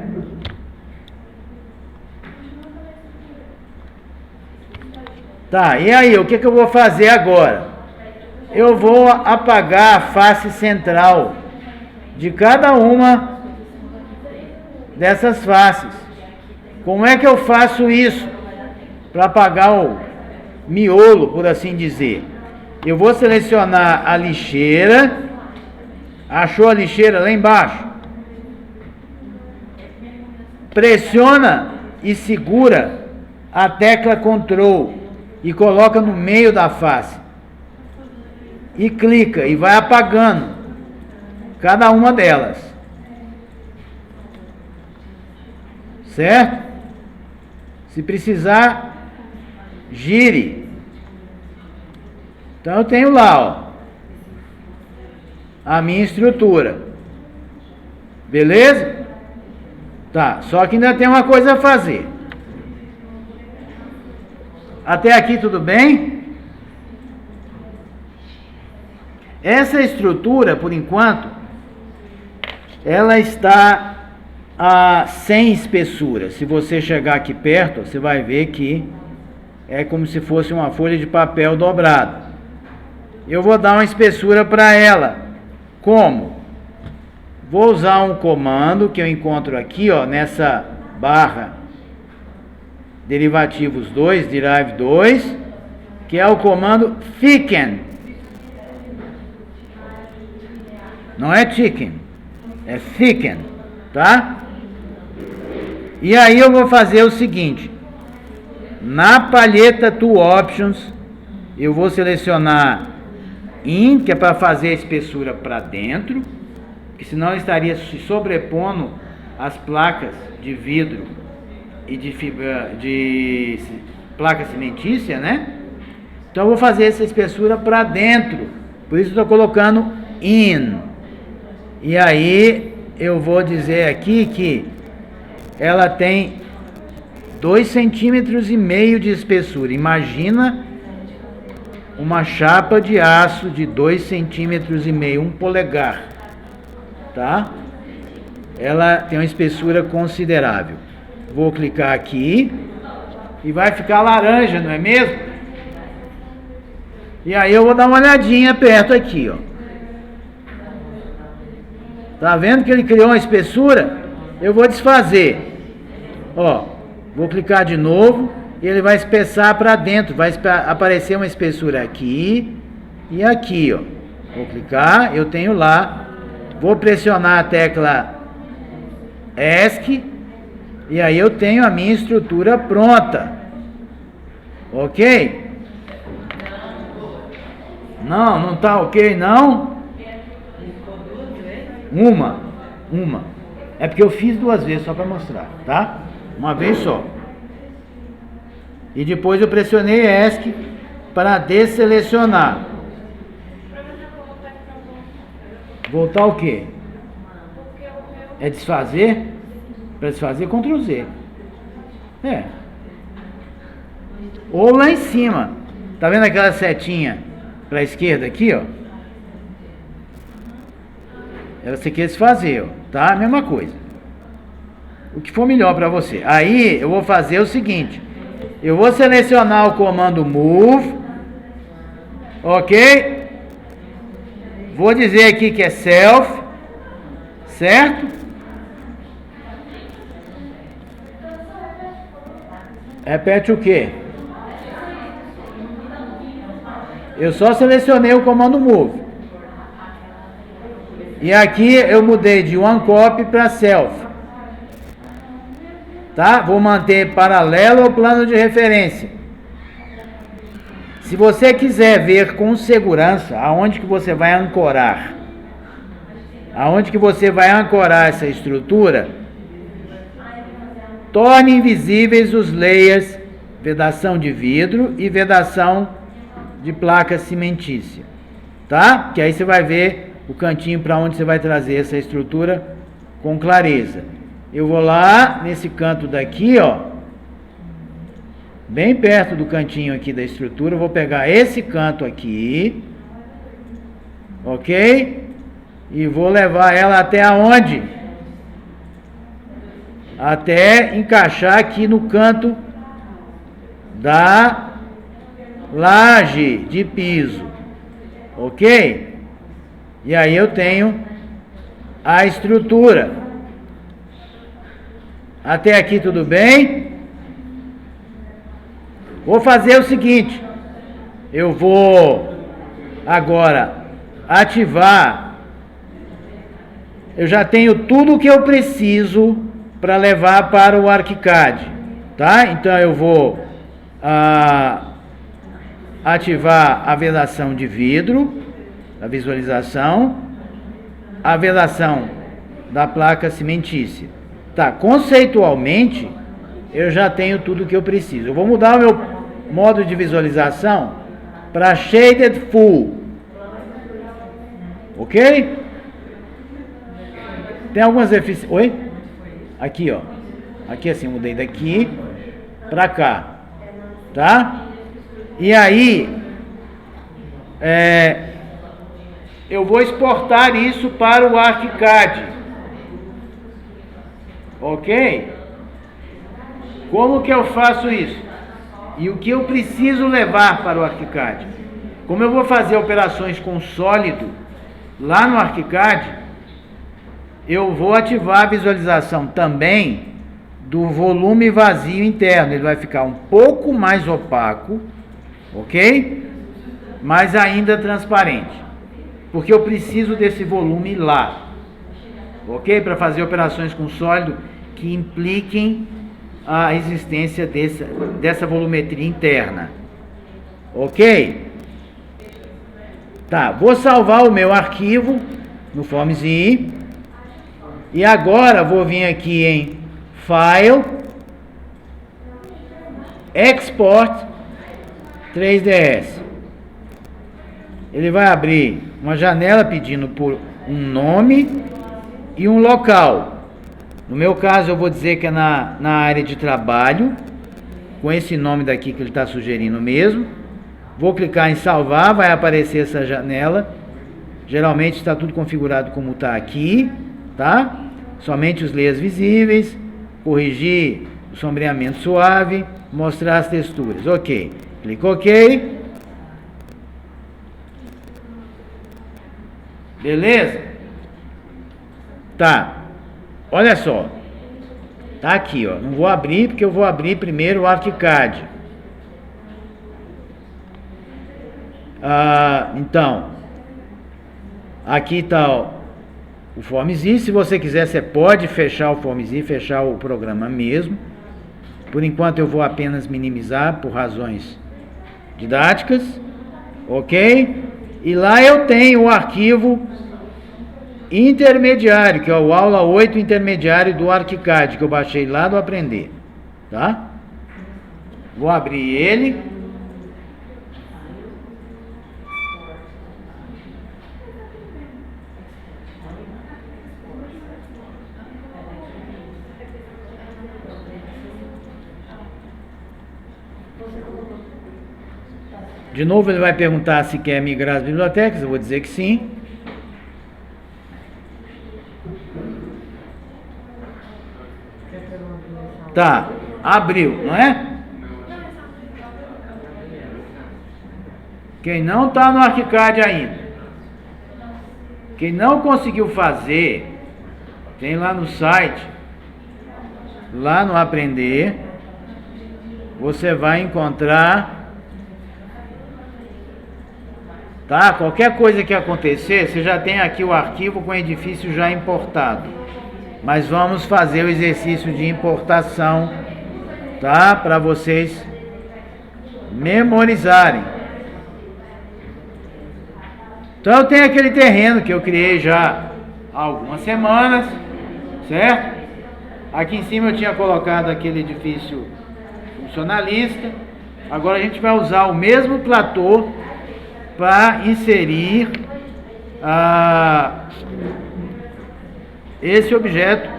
Tá, e aí, o que eu vou fazer agora? Eu vou apagar a face central de cada uma dessas faces. Como é que eu faço isso para apagar o miolo, por assim dizer? Eu vou selecionar a lixeira. Achou a lixeira lá embaixo? Pressiona e segura a tecla Ctrl e coloca no meio da face. E clica e vai apagando cada uma delas. Certo? Se precisar, gire. Então eu tenho lá, ó, a minha estrutura. Beleza? Tá, só que ainda tem uma coisa a fazer. Até aqui tudo bem? Essa estrutura, por enquanto, ela está sem espessura. Se você chegar aqui perto, você vai ver que é como se fosse uma folha de papel dobrada. Eu vou dar uma espessura para ela. Como? Vou usar um comando que eu encontro aqui, ó, nessa barra derivativos 2, derive 2, que é o comando thicken. Não é chicken, é thicken, tá? E aí eu vou fazer o seguinte: na palheta Tool Options, eu vou selecionar In, que é para fazer a espessura para dentro, que senão estaria se sobrepondo as placas de vidro e de placa cimentícia, né? Então eu vou fazer essa espessura para dentro, por isso estou colocando In. E aí eu vou dizer aqui que ela tem 2,5 centímetros de espessura. Imagina uma chapa de aço de 2,5 centímetros, 1 polegar, tá? Ela tem uma espessura considerável. Vou clicar aqui e vai ficar laranja, não é mesmo? E aí eu vou dar uma olhadinha perto aqui, ó. Tá vendo que ele criou uma espessura? Eu vou desfazer. Ó, vou clicar de novo e ele vai espessar para dentro. Vai aparecer uma espessura aqui e aqui, ó. Vou clicar, eu tenho lá. Vou pressionar a tecla ESC e aí eu tenho a minha estrutura pronta. Ok? Não tá ok não? Uma. É porque eu fiz 2 vezes só para mostrar, tá? Uma vez só. E depois eu pressionei ESC para desselecionar. Voltar o quê? É desfazer? Para desfazer, Ctrl Z. É. Ou lá em cima. Tá vendo aquela setinha para a esquerda aqui, ó? Você quer desfazer, ó, tá? Mesma coisa. O que for melhor para você. Aí eu vou fazer o seguinte: eu vou selecionar o comando Move, ok? Vou dizer aqui que é Self, certo? Repete o quê? Eu só selecionei o comando Move. E aqui eu mudei de One Copy para Self. Tá? Vou manter paralelo ao plano de referência. Se você quiser ver com segurança aonde que você vai ancorar, essa estrutura, torne invisíveis os layers vedação de vidro e vedação de placa cimentícia, tá? Que aí você vai ver o cantinho para onde você vai trazer essa estrutura com clareza. Eu vou lá nesse canto daqui, ó, bem perto do cantinho aqui da estrutura, eu vou pegar esse canto aqui, ok? E vou levar ela até aonde? Até encaixar aqui no canto da laje de piso, ok? E aí eu tenho a estrutura. Até aqui tudo bem? Vou fazer o seguinte, eu vou agora ativar, eu já tenho tudo o que eu preciso para levar para o ArchiCAD, tá? Então eu vou ativar a vedação de vidro, a visualização, a vedação da placa cimentícia. Tá, conceitualmente, eu já tenho tudo que eu preciso. Eu vou mudar o meu modo de visualização para Shaded Full. Ok? Tem algumas deficiências. Oi? Aqui, ó. Aqui assim, eu mudei daqui para cá. Tá? E aí, eu vou exportar isso para o ArchiCAD. Ok? Como que eu faço isso? E o que eu preciso levar para o ArchiCAD? Como eu vou fazer operações com sólido lá no ArchiCAD, eu vou ativar a visualização também do volume vazio interno. Ele vai ficar um pouco mais opaco, ok? Mas ainda transparente, porque eu preciso desse volume lá, ok? Para fazer operações com sólido que impliquem a existência dessa volumetria interna, ok? Tá, vou salvar o meu arquivo no FormSI e agora vou vir aqui em File, Export 3ds. Ele vai abrir uma janela pedindo por um nome e um local. No meu caso, eu vou dizer que é na área de trabalho, com esse nome daqui que ele está sugerindo mesmo. Vou clicar em salvar, vai aparecer essa janela. Geralmente está tudo configurado como está aqui, tá? Somente os layers visíveis, corrigir o sombreamento suave, mostrar as texturas. Ok, clica OK. Beleza? Tá. Olha só, tá aqui, ó. Não vou abrir porque eu vou abrir primeiro o ArchiCAD. Então, aqui tá o FormSI. Se você quiser, você pode fechar o FormSI, fechar o programa mesmo. Por enquanto eu vou apenas minimizar por razões didáticas, ok? E lá eu tenho o arquivo intermediário, que é o aula 8 intermediário do ArchiCAD, que eu baixei lá do Aprender, tá? Vou abrir ele. De novo ele vai perguntar se quer migrar as bibliotecas, eu vou dizer que sim. Tá, abriu, não é? Quem não está no ArchiCAD ainda, quem não conseguiu fazer, tem lá no site, lá no Aprender, você vai encontrar, tá? Qualquer coisa que acontecer, você já tem aqui o arquivo com o edifício já importado. Mas vamos fazer o exercício de importação, tá? Para vocês memorizarem. Então eu tenho aquele terreno que eu criei já há algumas semanas, certo? Aqui em cima eu tinha colocado aquele edifício funcionalista. Agora a gente vai usar o mesmo platô para inserir esse objeto,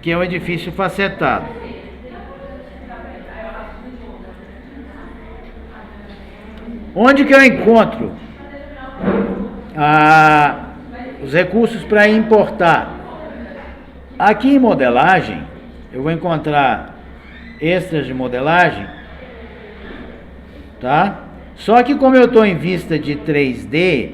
que é um edifício facetado. Onde que eu encontro os recursos para importar? Aqui em modelagem, eu vou encontrar extras de modelagem, tá? Só que como eu estou em vista de 3D,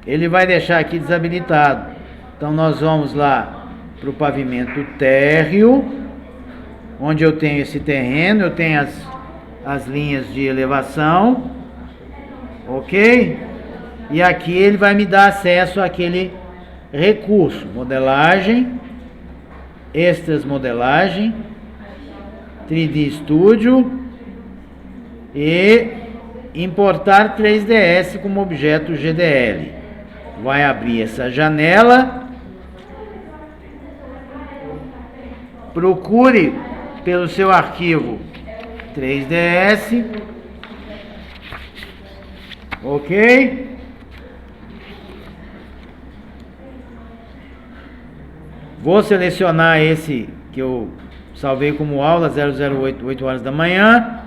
ele vai deixar aqui desabilitado. Então nós vamos lá para o pavimento térreo, onde eu tenho esse terreno, eu tenho as linhas de elevação, ok? E aqui ele vai me dar acesso àquele recurso, modelagem, extras modelagem, 3D Studio e importar 3ds como objeto GDL. Vai abrir essa janela, procure pelo seu arquivo 3ds, ok? Vou selecionar esse que eu salvei como aula 008, 8 horas da manhã,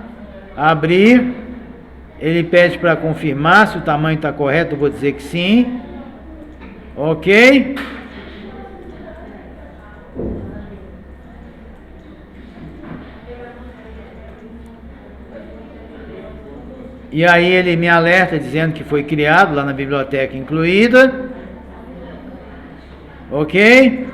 abrir, ele pede para confirmar se o tamanho está correto, eu vou dizer que sim, ok? E aí ele me alerta dizendo que foi criado lá na biblioteca incluída, ok?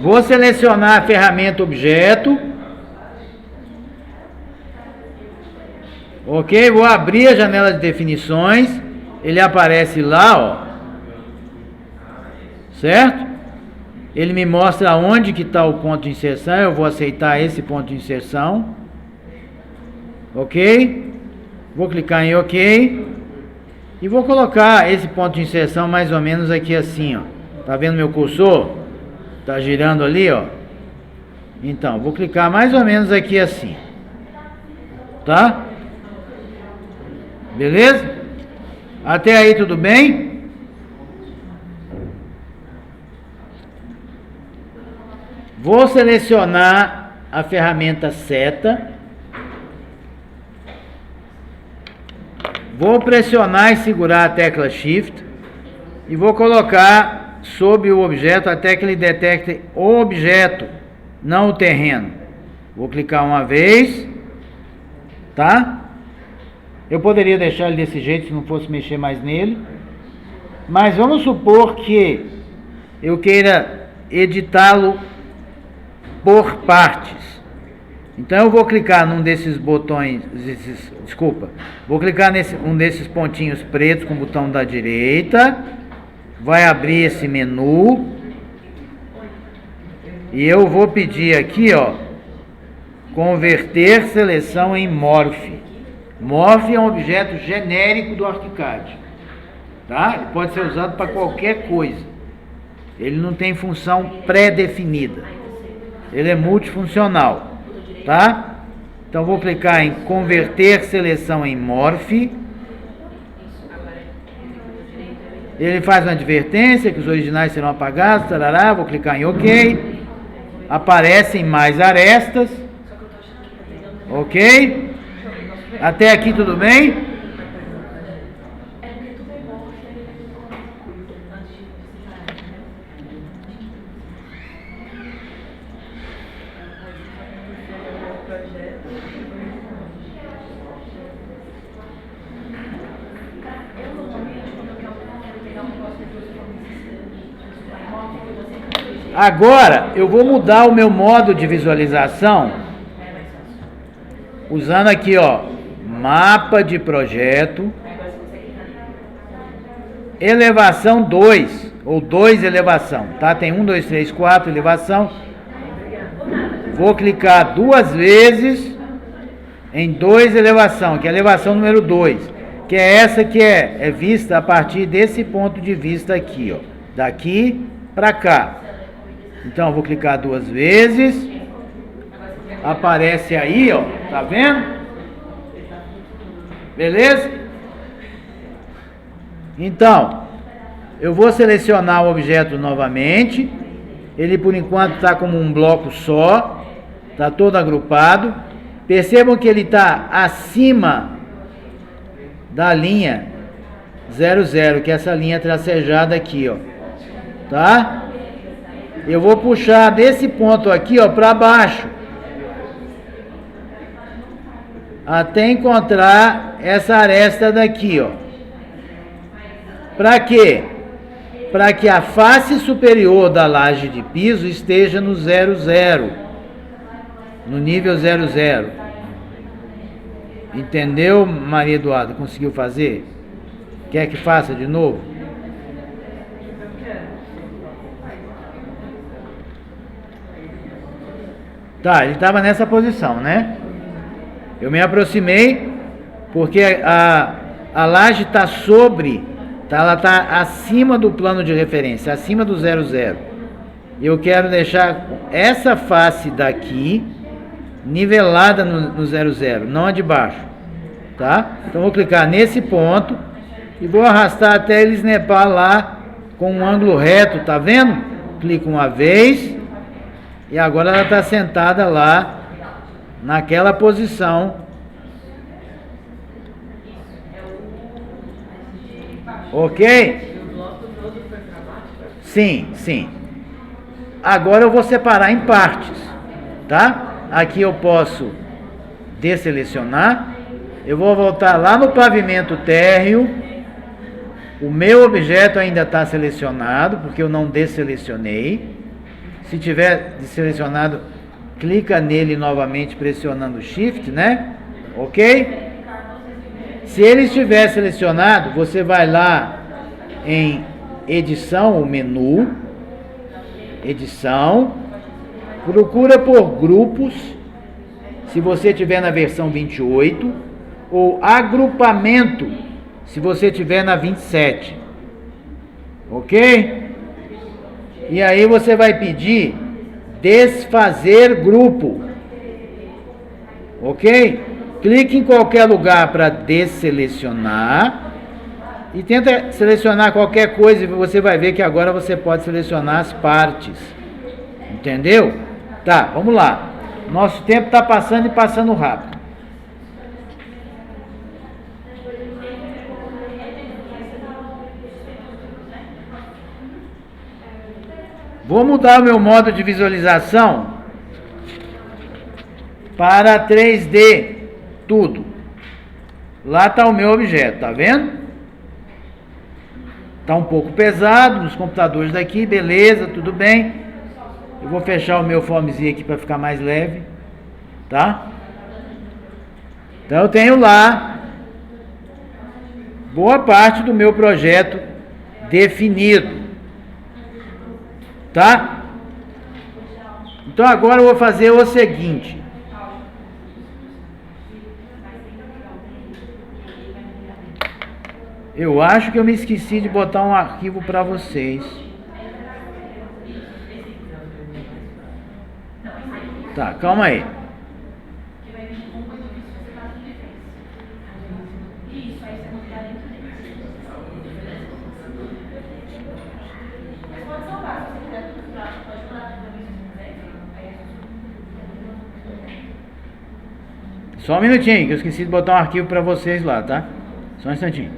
Vou selecionar a ferramenta objeto, ok? Vou abrir a janela de definições, ele aparece lá, ó, certo? Ele me mostra onde que está o ponto de inserção, eu vou aceitar esse ponto de inserção, ok? Vou clicar em ok, e vou colocar esse ponto de inserção mais ou menos aqui assim, ó, tá vendo meu cursor? Tá girando ali, ó. Então, vou clicar mais ou menos aqui assim. Tá? Beleza? Até aí tudo bem? Vou selecionar a ferramenta seta. Vou pressionar e segurar a tecla Shift. E vou colocar sobre o objeto até que ele detecte o objeto, não o terreno. Vou clicar uma vez, tá? Eu poderia deixar ele desse jeito se não fosse mexer mais nele, mas vamos supor que eu queira editá-lo por partes. Então eu vou clicar num desses botões, vou clicar nesse um desses pontinhos pretos com o botão da direita. Vai abrir esse menu e eu vou pedir aqui, ó, converter seleção em Morph. Morph é um objeto genérico do ArchiCAD, tá? Ele pode ser usado para qualquer coisa. Ele não tem função pré-definida. Ele é multifuncional, tá? Então vou clicar em converter seleção em Morph. Ele faz uma advertência que os originais serão apagados, tarará, vou clicar em OK. Aparecem mais arestas. Ok? Até aqui tudo bem? Agora eu vou mudar o meu modo de visualização usando aqui, ó, mapa de projeto, elevação 2 ou 2 elevação, tá? Tem 1, 2, 3, 4 elevação. Vou clicar 2 vezes em 2 elevação, que é a elevação número 2, que é essa que é vista a partir desse ponto de vista aqui, ó, daqui para cá. Então, eu vou clicar 2 vezes. Aparece aí, ó. Tá vendo? Beleza? Então, eu vou selecionar o objeto novamente. Ele, por enquanto, está como um bloco só. Está todo agrupado. Percebam que ele está acima da linha 00, que é essa linha tracejada aqui, ó. Tá? Eu vou puxar desse ponto aqui, ó, para baixo, até encontrar essa aresta daqui, ó. Para quê? Para que a face superior da laje de piso esteja no 00, no nível 00. Entendeu, Maria Eduarda? Conseguiu fazer? Quer que faça de novo? Tá, ele estava nessa posição, né? Eu me aproximei porque a laje está sobre, tá, ela está acima do plano de referência, acima do 00. Eu quero deixar essa face daqui nivelada no 00, não a de baixo, tá? Então vou clicar nesse ponto e vou arrastar até ele snapar lá com um ângulo reto, tá vendo? Clico uma vez e agora ela está sentada lá naquela posição. Ok? Sim, sim. Agora eu vou separar em partes, tá? Aqui eu posso desselecionar. Eu vou voltar lá no pavimento térreo. O meu objeto ainda está selecionado, porque eu não desselecionei. Se tiver selecionado, clica nele novamente pressionando Shift, né? Ok? Se ele estiver selecionado, você vai lá em edição, o menu, edição, procura por grupos, se você tiver na versão 28, ou agrupamento, se você tiver na 27. Ok? E aí você vai pedir desfazer grupo. Ok? Clique em qualquer lugar para desselecionar e tenta selecionar qualquer coisa e você vai ver que agora você pode selecionar as partes. Entendeu? Tá, vamos lá. Nosso tempo está passando e passando rápido. Vou mudar o meu modo de visualização para 3D, tudo. Lá está o meu objeto, tá vendo? Está um pouco pesado nos computadores daqui, beleza, tudo bem. Eu vou fechar o meu fomezinho aqui para ficar mais leve, tá? Então eu tenho lá boa parte do meu projeto definido. Tá? Então agora eu vou fazer o seguinte. Eu acho que eu me esqueci de botar um arquivo para vocês. Tá, calma aí. Só um minutinho, que eu esqueci de botar um arquivo para vocês lá, tá? Só um instantinho.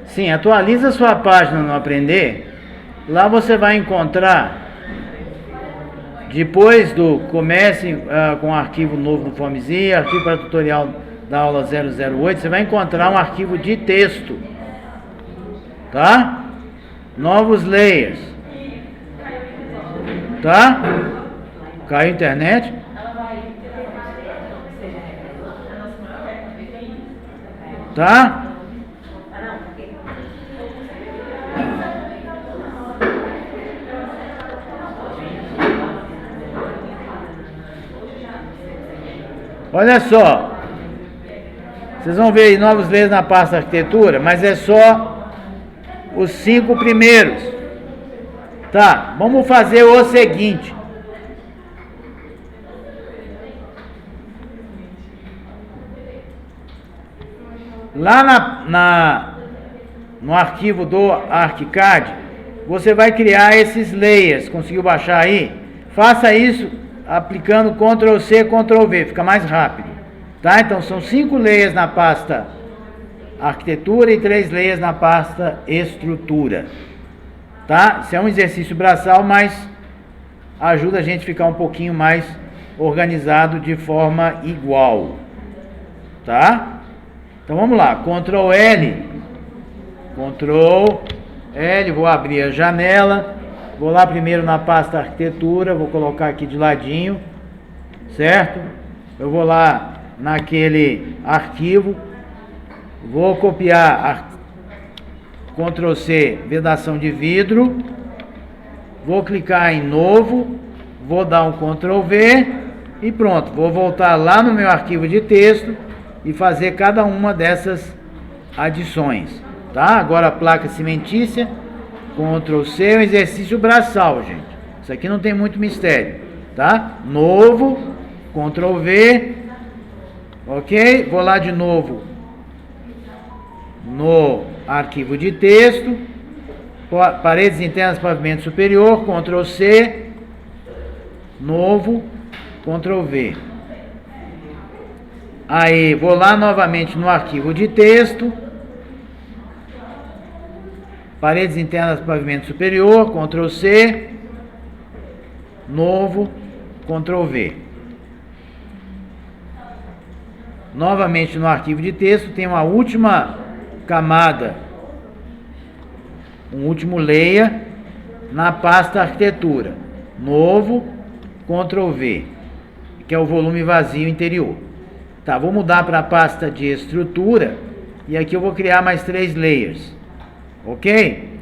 Sim, atualiza sua página no Aprender. Lá você vai encontrar, depois do comece com arquivo novo do FOMZ, arquivo para tutorial da aula 008, você vai encontrar um arquivo de texto, tá? Novos layers, tá? Caiu a internet? Tá? Olha só, vocês vão ver aí novos layers na pasta arquitetura, mas é só os 5 primeiros. Tá, vamos fazer o seguinte. Lá no arquivo do ArchiCAD, você vai criar esses layers. Conseguiu baixar aí? Faça isso aplicando Ctrl C, Ctrl V, fica mais rápido, tá? Então são 5 layers na pasta arquitetura e 3 layers na pasta estrutura, tá? Isso é um exercício braçal, mas ajuda a gente a ficar um pouquinho mais organizado de forma igual, tá? Então vamos lá, Ctrl L, Ctrl L, vou abrir a janela. Vou lá primeiro na pasta arquitetura, vou colocar aqui de ladinho, certo? Eu vou lá naquele arquivo, vou copiar Ctrl C, vedação de vidro, vou clicar em novo, vou dar um Ctrl V e pronto. Vou voltar lá no meu arquivo de texto e fazer cada uma dessas adições, tá? Agora a placa cimentícia. Ctrl C, um exercício braçal, gente. Isso aqui não tem muito mistério, tá? Novo, Ctrl V, ok? Vou lá de novo no arquivo de texto, paredes internas, pavimento superior, Ctrl C, novo, Ctrl V. Aí, vou lá novamente no arquivo de texto, paredes internas, pavimento superior, Ctrl C, novo, Ctrl V. Novamente no arquivo de texto, tem uma última camada, um último layer na pasta arquitetura, novo, Ctrl V, que é o volume vazio interior. Tá, vou mudar para a pasta de estrutura e aqui eu vou criar mais 3 layers. Ok?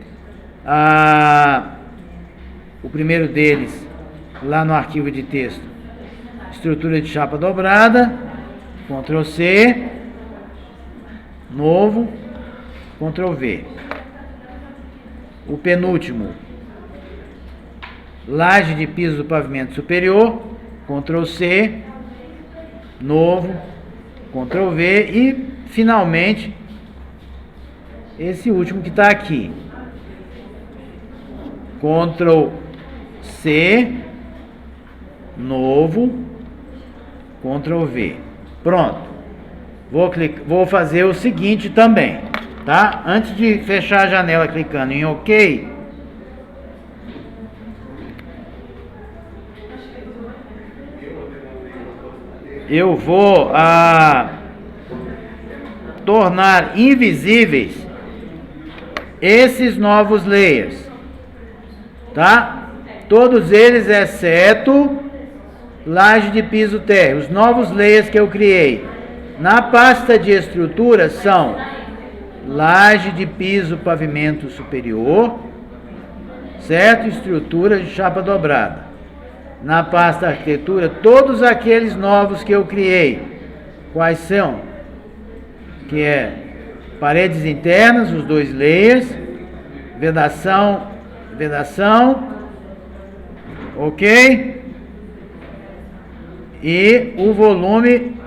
O primeiro deles, lá no arquivo de texto, estrutura de chapa dobrada, Ctrl C, novo, Ctrl V. O penúltimo, laje de piso do pavimento superior, Ctrl C, novo, Ctrl V e, finalmente, esse último que está aqui. Ctrl C, novo, Ctrl V. Pronto. Vou fazer o seguinte também, tá? Antes de fechar a janela clicando em OK, eu vou tornar invisíveis esses novos layers, tá? Todos eles, exceto laje de piso térreo. Os novos layers que eu criei na pasta de estrutura são laje de piso pavimento superior, certo? Estrutura de chapa dobrada. Na pasta arquitetura, todos aqueles novos que eu criei. Quais são? Que é paredes internas, os 2 layers, vedação, ok? E o volume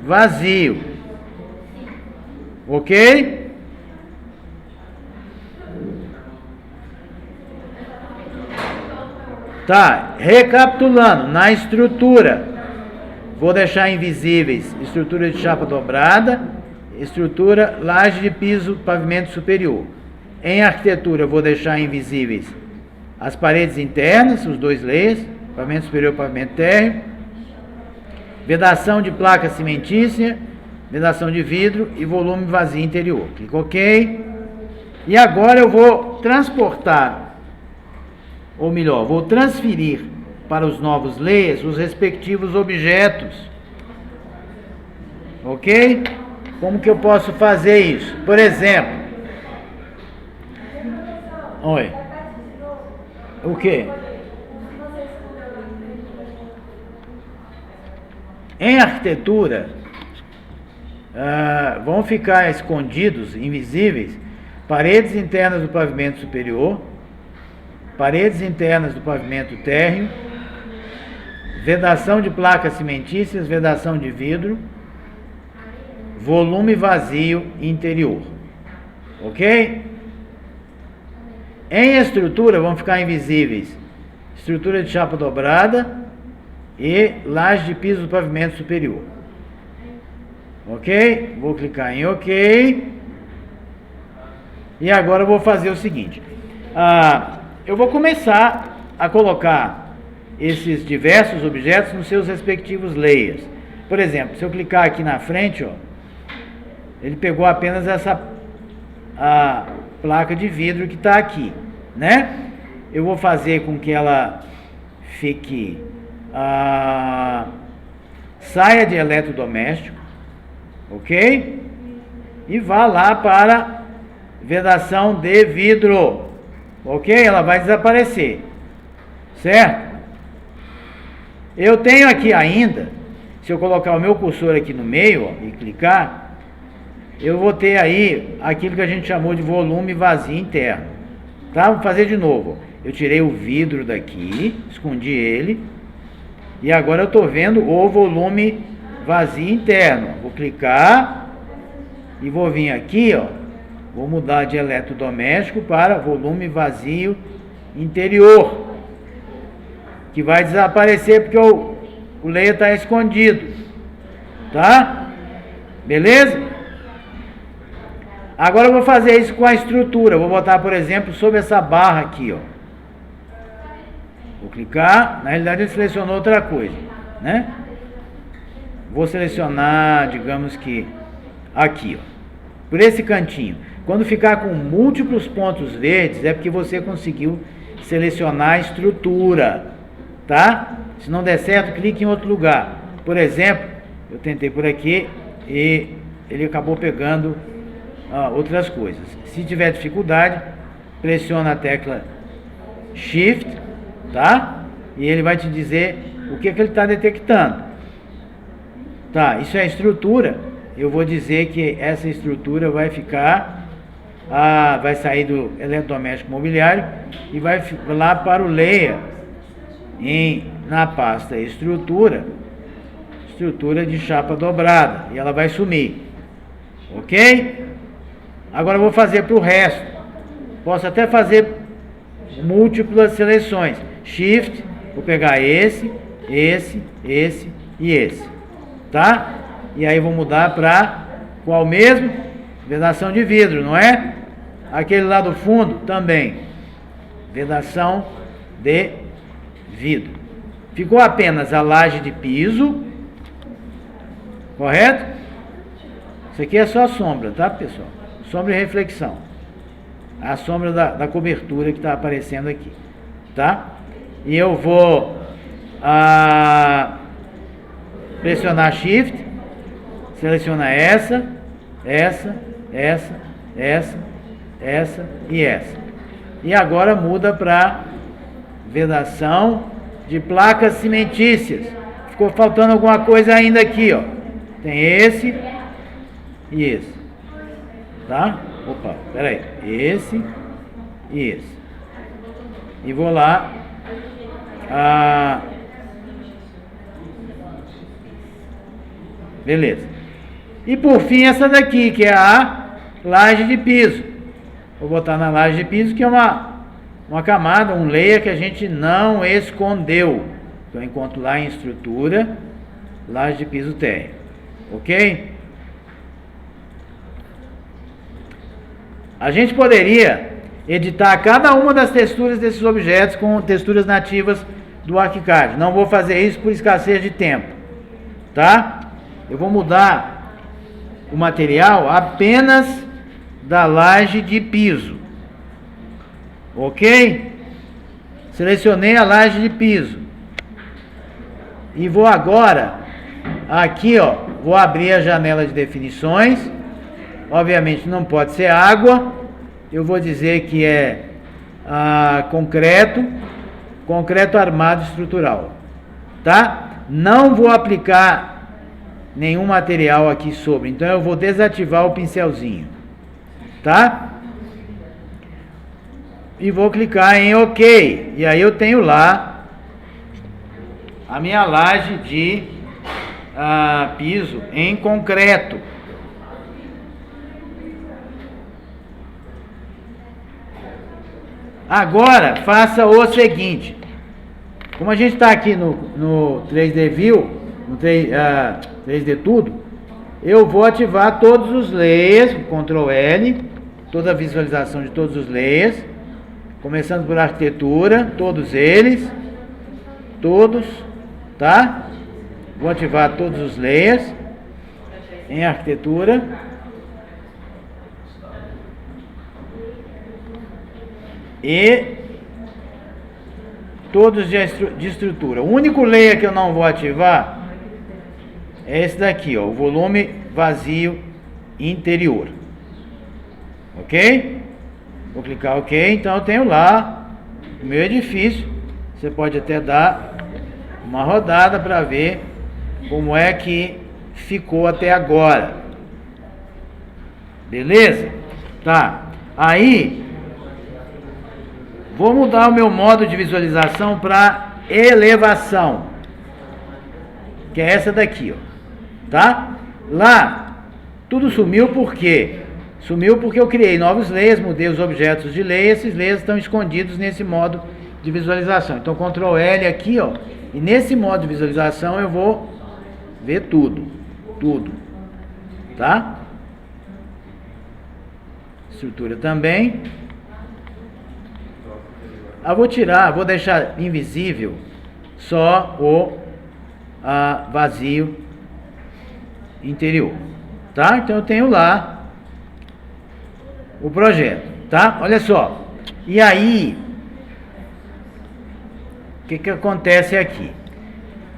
vazio, ok? Tá, recapitulando, na estrutura, vou deixar invisíveis estrutura de chapa dobrada, estrutura, laje de piso, pavimento superior. Em arquitetura, eu vou deixar invisíveis as paredes internas, os dois layers, pavimento superior e pavimento térreo, vedação de placa cimentícia, vedação de vidro e volume vazio interior. Clique OK. E agora eu vou transportar, ou melhor, vou transferir para os novos layers os respectivos objetos. Ok? Como que eu posso fazer isso? Por exemplo, oi. O quê? Em arquitetura, vão ficar escondidos, invisíveis, paredes internas do pavimento superior, paredes internas do pavimento térreo, vedação de placas cimentícias, vedação de vidro, volume vazio interior. Ok? Em estrutura vão ficar invisíveis estrutura de chapa dobrada e laje de piso do pavimento superior. Ok? Vou clicar em OK. E agora eu vou fazer o seguinte. Eu vou começar a colocar esses diversos objetos nos seus respectivos layers. Por exemplo, se eu clicar aqui na frente, ó, ele pegou apenas essa placa de vidro que está aqui, né? Eu vou fazer com que ela fique saia de eletrodoméstico, ok? E vá lá para vedação de vidro, ok? Ela vai desaparecer, certo? Eu tenho aqui ainda, se eu colocar o meu cursor aqui no meio, ó, e clicar, eu vou ter aí aquilo que a gente chamou de volume vazio interno, tá? Vou fazer de novo. Eu tirei o vidro daqui, escondi ele, e agora eu estou vendo o volume vazio interno. Vou clicar e vou vir aqui, ó, vou mudar de eletrodoméstico para volume vazio interior, que vai desaparecer porque o layer está escondido, tá? Beleza? Agora eu vou fazer isso com a estrutura. Vou botar, por exemplo, sobre essa barra aqui, ó. Vou clicar. Na realidade ele selecionou outra coisa, né? Vou selecionar, digamos que aqui, ó, por esse cantinho. Quando ficar com múltiplos pontos verdes, é porque você conseguiu selecionar a estrutura, tá? Se não der certo, clique em outro lugar. Por exemplo, eu tentei por aqui e ele acabou pegando outras coisas. Se tiver dificuldade, pressiona a tecla Shift, tá? E ele vai te dizer o que ele está detectando. Tá, isso é a estrutura. Eu vou dizer que essa estrutura vai ficar, vai sair do eletrodoméstico mobiliário e vai lá para o layer, na pasta estrutura de chapa dobrada, e ela vai sumir, ok? Agora eu vou fazer para o resto. Posso até fazer múltiplas seleções. Shift, vou pegar esse e esse, tá? E aí vou mudar para qual mesmo? Vedação de vidro, não é? Aquele lá do fundo também. Vedação de vidro. Ficou apenas a laje de piso, correto? Isso aqui é só sombra, tá, pessoal? Sombra e reflexão. A sombra da cobertura que está aparecendo aqui, tá? E eu vou pressionar Shift, selecionar essa e essa. E agora muda para vedação de placas cimentícias. Ficou faltando alguma coisa ainda aqui, ó. Tem esse e esse. Tá? Opa, peraí. Esse e esse. E vou lá. Beleza. E por fim essa daqui, que é a laje de piso. Vou botar na laje de piso, que é uma camada, um layer que a gente não escondeu. Então, enquanto lá em estrutura, laje de piso térreo. Ok? A gente poderia editar cada uma das texturas desses objetos com texturas nativas do ArchiCAD. Não vou fazer isso por escassez de tempo, tá? Eu vou mudar o material apenas da laje de piso, ok? Selecionei a laje de piso e vou agora aqui, ó, vou abrir a janela de definições. Obviamente não pode ser água. Eu vou dizer que é concreto armado estrutural, tá? Não vou aplicar nenhum material aqui sobre, então eu vou desativar o pincelzinho, tá? E vou clicar em OK. E aí eu tenho lá a minha laje de piso em concreto. Agora, faça o seguinte. Como a gente está aqui no 3D View, no 3D Tudo, eu vou ativar todos os layers, Ctrl L, toda a visualização de todos os layers, começando por arquitetura, todos eles, todos, tá? Vou ativar todos os layers em arquitetura. E todos de estrutura. O único layer que eu não vou ativar é esse daqui, ó, o volume vazio interior. Ok? Vou clicar OK. Então eu tenho lá o meu edifício. Você pode até dar uma rodada para ver como é que ficou até agora. Beleza? Tá. Aí vou mudar o meu modo de visualização para elevação, que é essa daqui, ó, tá? Lá, tudo sumiu por quê? Sumiu porque eu criei novos layers, mudei os objetos de layer, esses layers estão escondidos nesse modo de visualização. Então, Ctrl L aqui, ó, e nesse modo de visualização eu vou ver tudo, tá? Estrutura também. Eu vou deixar invisível só o vazio interior, tá? Então eu tenho lá o projeto, tá? Olha só. E aí, o que acontece aqui?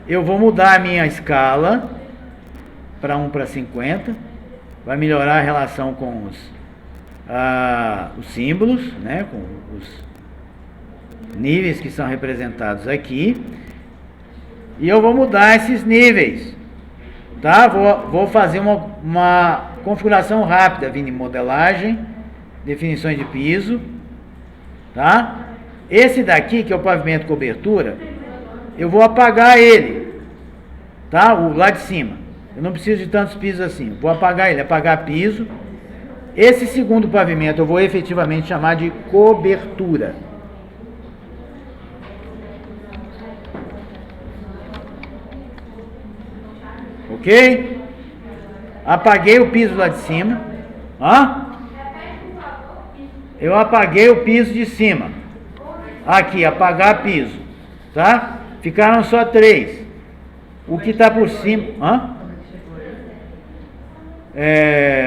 Eu vou mudar a minha escala para 1:50, vai melhorar a relação com os símbolos, né? Com os níveis que são representados aqui, e eu vou mudar esses níveis, tá? Vou fazer uma configuração rápida, vindo em modelagem, definições de piso, tá? Esse daqui, que é o pavimento cobertura, eu vou apagar ele, tá? O lá de cima, eu não preciso de tantos pisos assim, vou apagar ele, apagar piso. Esse segundo pavimento eu vou efetivamente chamar de cobertura. Ok? Apaguei o piso lá de cima. Eu apaguei o piso de cima. Aqui, apagar piso. Tá? Ficaram só 3. O que está por cima...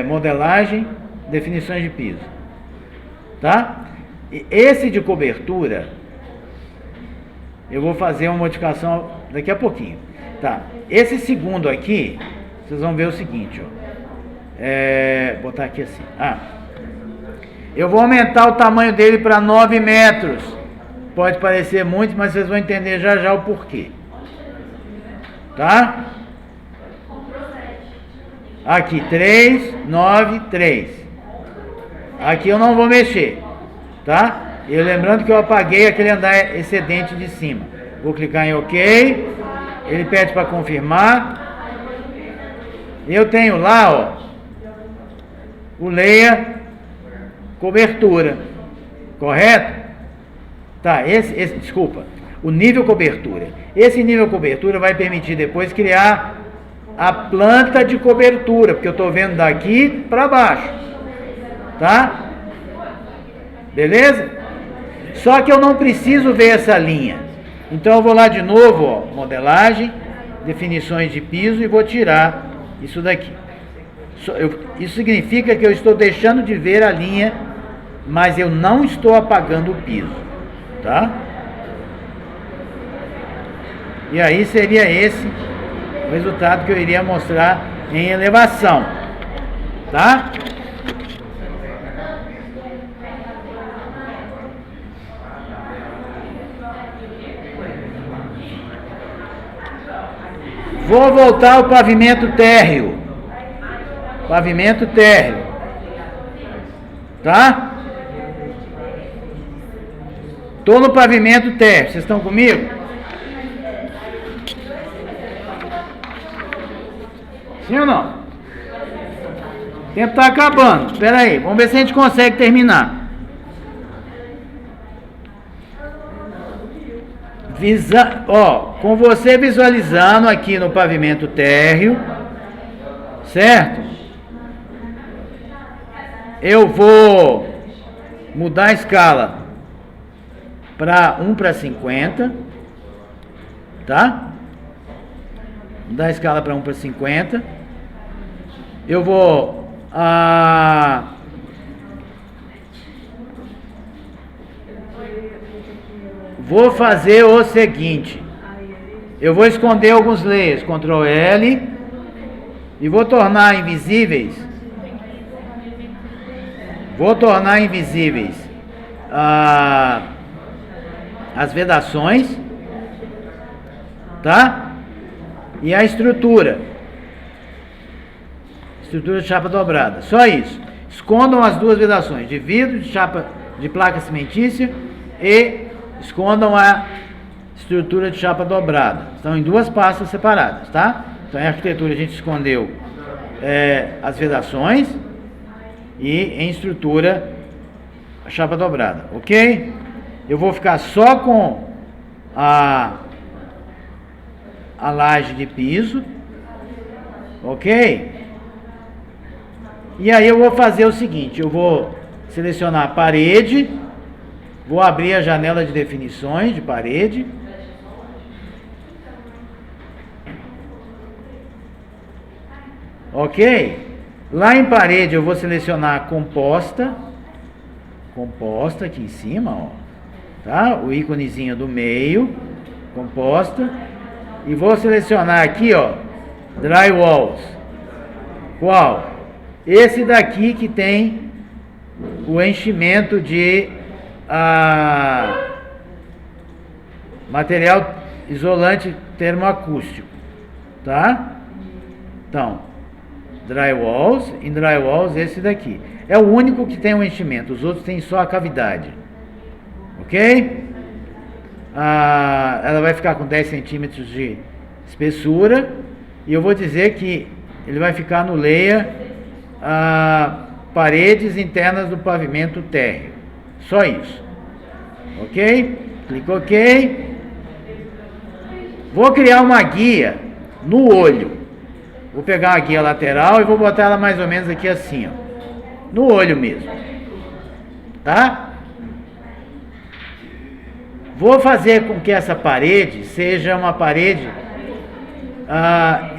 modelagem, definições de piso. Tá? E esse de cobertura, eu vou fazer uma modificação daqui a pouquinho. Tá? Esse segundo aqui, vocês vão ver o seguinte, ó. Botar aqui assim. Eu vou aumentar o tamanho dele para 9 metros. Pode parecer muito, mas vocês vão entender já já o porquê. Tá? Aqui, 3, 9, 3. Aqui eu não vou mexer. Tá? Lembrando que eu apaguei aquele andar excedente de cima. Vou clicar em OK. Ele pede para confirmar. Eu tenho lá, ó, o layer cobertura. Correto? Tá, desculpa. O nível cobertura. Esse nível cobertura vai permitir depois criar a planta de cobertura, porque eu estou vendo daqui para baixo. Tá? Beleza? Só que eu não preciso ver essa linha. Então eu vou lá de novo, ó, modelagem, definições de piso e vou tirar isso daqui. Isso significa que eu estou deixando de ver a linha, mas eu não estou apagando o piso, tá? E aí seria esse o resultado que eu iria mostrar em elevação, tá? Vou voltar ao pavimento térreo. Pavimento térreo. Tá? Estou no pavimento térreo. Vocês estão comigo? Sim ou não? O tempo está acabando. Espera aí. Vamos ver se a gente consegue terminar. Com você visualizando aqui no pavimento térreo, certo? Eu vou mudar a escala para 1:50, tá? Mudar a escala para 1:50. Eu vou fazer o seguinte. Eu vou esconder alguns layers, Ctrl L, e vou tornar invisíveis. As vedações, tá? E a estrutura de chapa dobrada. Só isso. Escondam as duas vedações de vidro, de chapa de placa cimentícia e escondam a estrutura de chapa dobrada. Estão em duas pastas separadas, tá? Então em arquitetura a gente escondeu as vedações e em estrutura a chapa dobrada, ok? Eu vou ficar só com a laje de piso, ok? E aí eu vou fazer o seguinte, eu vou selecionar a parede, vou abrir a janela de definições de parede. Ok? Lá em parede eu vou selecionar a composta aqui em cima, ó, tá? O íconezinho do meio, composta, e vou selecionar aqui, ó, drywalls. Qual? Esse daqui que tem o enchimento de material isolante termoacústico, tá? Então, drywalls, em drywalls esse daqui. É o único que tem o enchimento, os outros têm só a cavidade. Ok? Ela vai ficar com 10 centímetros de espessura. E eu vou dizer que ele vai ficar no layer paredes internas do pavimento térreo. Só isso. Ok? Clica OK. Vou criar uma guia no olho. Vou pegar uma guia lateral e vou botar ela mais ou menos aqui assim, ó. No olho mesmo. Tá? Vou fazer com que essa parede seja uma parede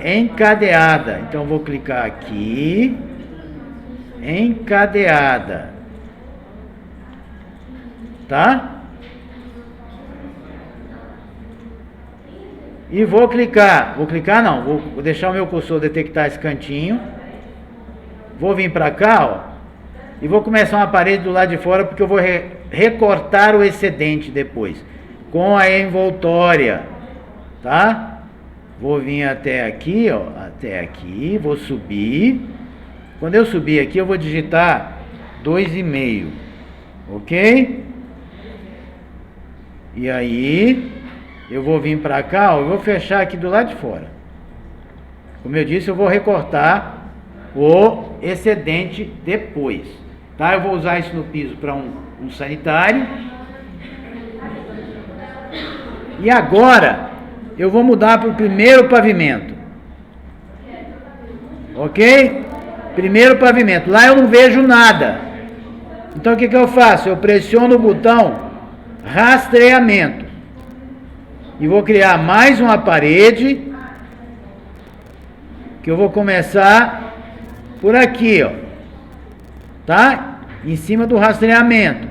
encadeada. Então vou clicar aqui. Encadeada. Tá? E vou clicar não, vou deixar o meu cursor detectar esse cantinho. Vou vir para cá, ó, e vou começar uma parede do lado de fora, porque eu vou recortar o excedente depois, com a envoltória, tá? Vou vir até aqui, ó, até aqui, vou subir. Quando eu subir aqui, eu vou digitar 2,5, ok? E aí, eu vou vir para cá, ó, eu vou fechar aqui do lado de fora. Como eu disse, eu vou recortar o excedente depois, tá? Eu vou usar isso no piso para um sanitário. E agora, eu vou mudar para o primeiro pavimento. Ok? Primeiro pavimento. Lá eu não vejo nada. Então o que eu faço? Eu pressiono o botão rastreamento e vou criar mais uma parede, que eu vou começar por aqui, ó, tá? Em cima do rastreamento.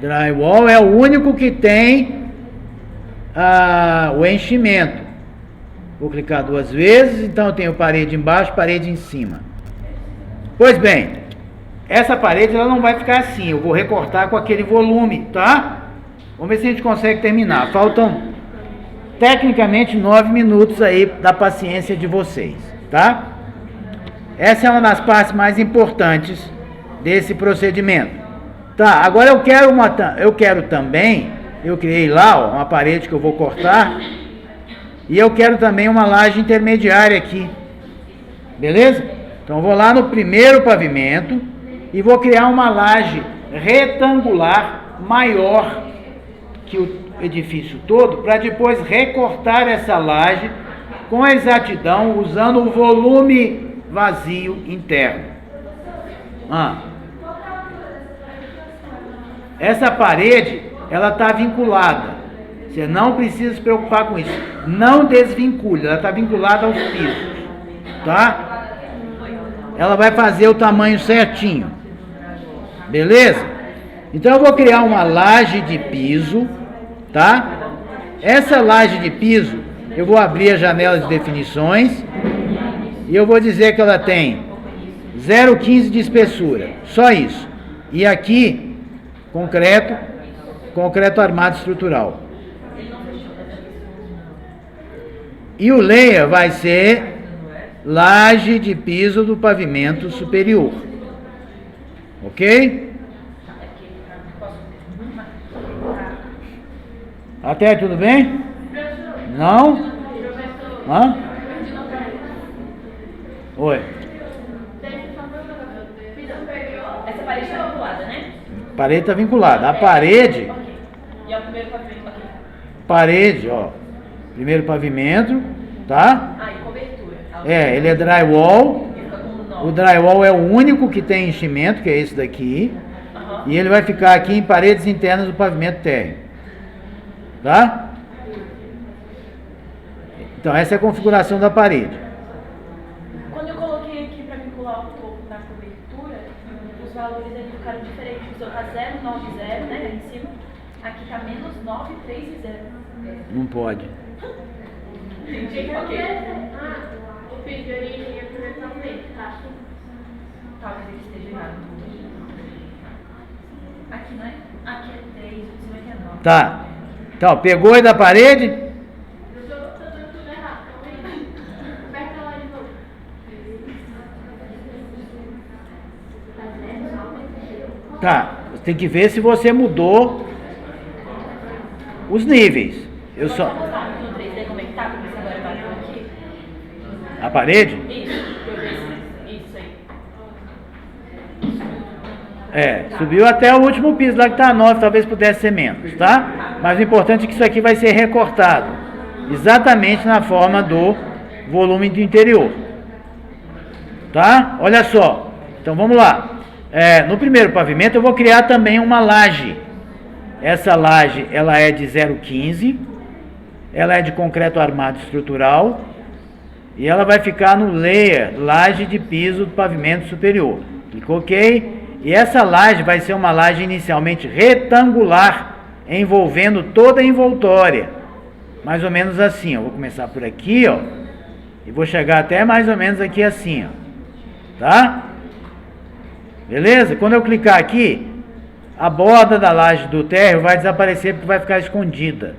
Drywall é o único que tem o enchimento. Vou clicar 2 vezes, então eu tenho parede embaixo, parede em cima. Pois bem, essa parede ela não vai ficar assim, eu vou recortar com aquele volume, tá? Vamos ver se a gente consegue terminar. Faltam, tecnicamente, 9 minutos aí da paciência de vocês, tá? Essa é uma das partes mais importantes desse procedimento. Tá, agora eu quero também, eu criei lá, ó, uma parede que eu vou cortar, e eu quero também uma laje intermediária aqui, beleza? Então eu vou lá no primeiro pavimento e vou criar uma laje retangular maior que o edifício todo, para depois recortar essa laje com exatidão, usando o volume vazio interno. Essa parede, ela está vinculada. Você não precisa se preocupar com isso. Não desvincule, ela está vinculada aos pisos, tá? Ela vai fazer o tamanho certinho, beleza? Então eu vou criar uma laje de piso, tá? Essa laje de piso, eu vou abrir a janela de definições e eu vou dizer que ela tem 0,15 de espessura, só isso. E aqui concreto armado estrutural. E o layer vai ser laje de piso do pavimento superior. Ok? Até aí tudo bem? Não? Hã? Oi. Essa parede está vinculada, né? Parede está vinculada. A parede... E é o primeiro pavimento aqui. Parede, ó. Primeiro pavimento, tá? E cobertura. Ele é drywall. O drywall é o único que tem enchimento, que é esse daqui. E ele vai ficar aqui em paredes internas do pavimento térreo. Tá? Então essa é a configuração da parede. Quando eu coloquei aqui para vincular o topo na cobertura, os valores ali ficaram diferentes. O seu tá 0,90, né, em cima. Aqui tá menos 9,30. Não pode. Entendi, ok. O piso de origem é projetalmente, tá? Talvez ele esteja errado. Aqui não é? Aqui é 3, em cima aqui é 9. Tá. Então, pegou aí da parede? Eu tô dando tudo errado, calma aí. Aperta lá de novo. Tá. Você tem que ver se você mudou os níveis. Eu só... Vamos mostrar no 3D como é que tá, porque você agora bateu aqui. A parede? Isso, pra eu ver se... Isso aí. Subiu até o último piso lá que tá 9, talvez pudesse ser menos, tá? Mas o importante é que isso aqui vai ser recortado. Exatamente na forma do volume do interior. Tá? Olha só. Então vamos lá. No primeiro pavimento eu vou criar também uma laje. Essa laje, ela é de 0,15. Ela é de concreto armado estrutural. E ela vai ficar no layer, laje de piso do pavimento superior. Clicou OK. E essa laje vai ser uma laje inicialmente retangular, envolvendo toda a envoltória. Mais ou menos assim, ó. Vou começar por aqui, ó. E vou chegar até mais ou menos aqui assim, ó. Tá? Beleza? Quando eu clicar aqui, a borda da laje do térreo vai desaparecer porque vai ficar escondida.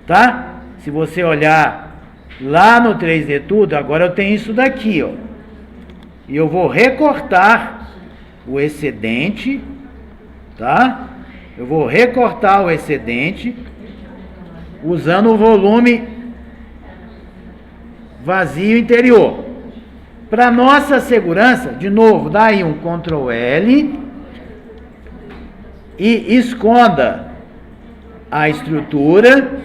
Tá? Se você olhar lá no 3D tudo, agora eu tenho isso daqui, ó. E eu vou recortar o excedente, tá? Eu vou recortar o excedente usando o volume vazio interior. Para nossa segurança, de novo, dá aí um Ctrl L e esconda a estrutura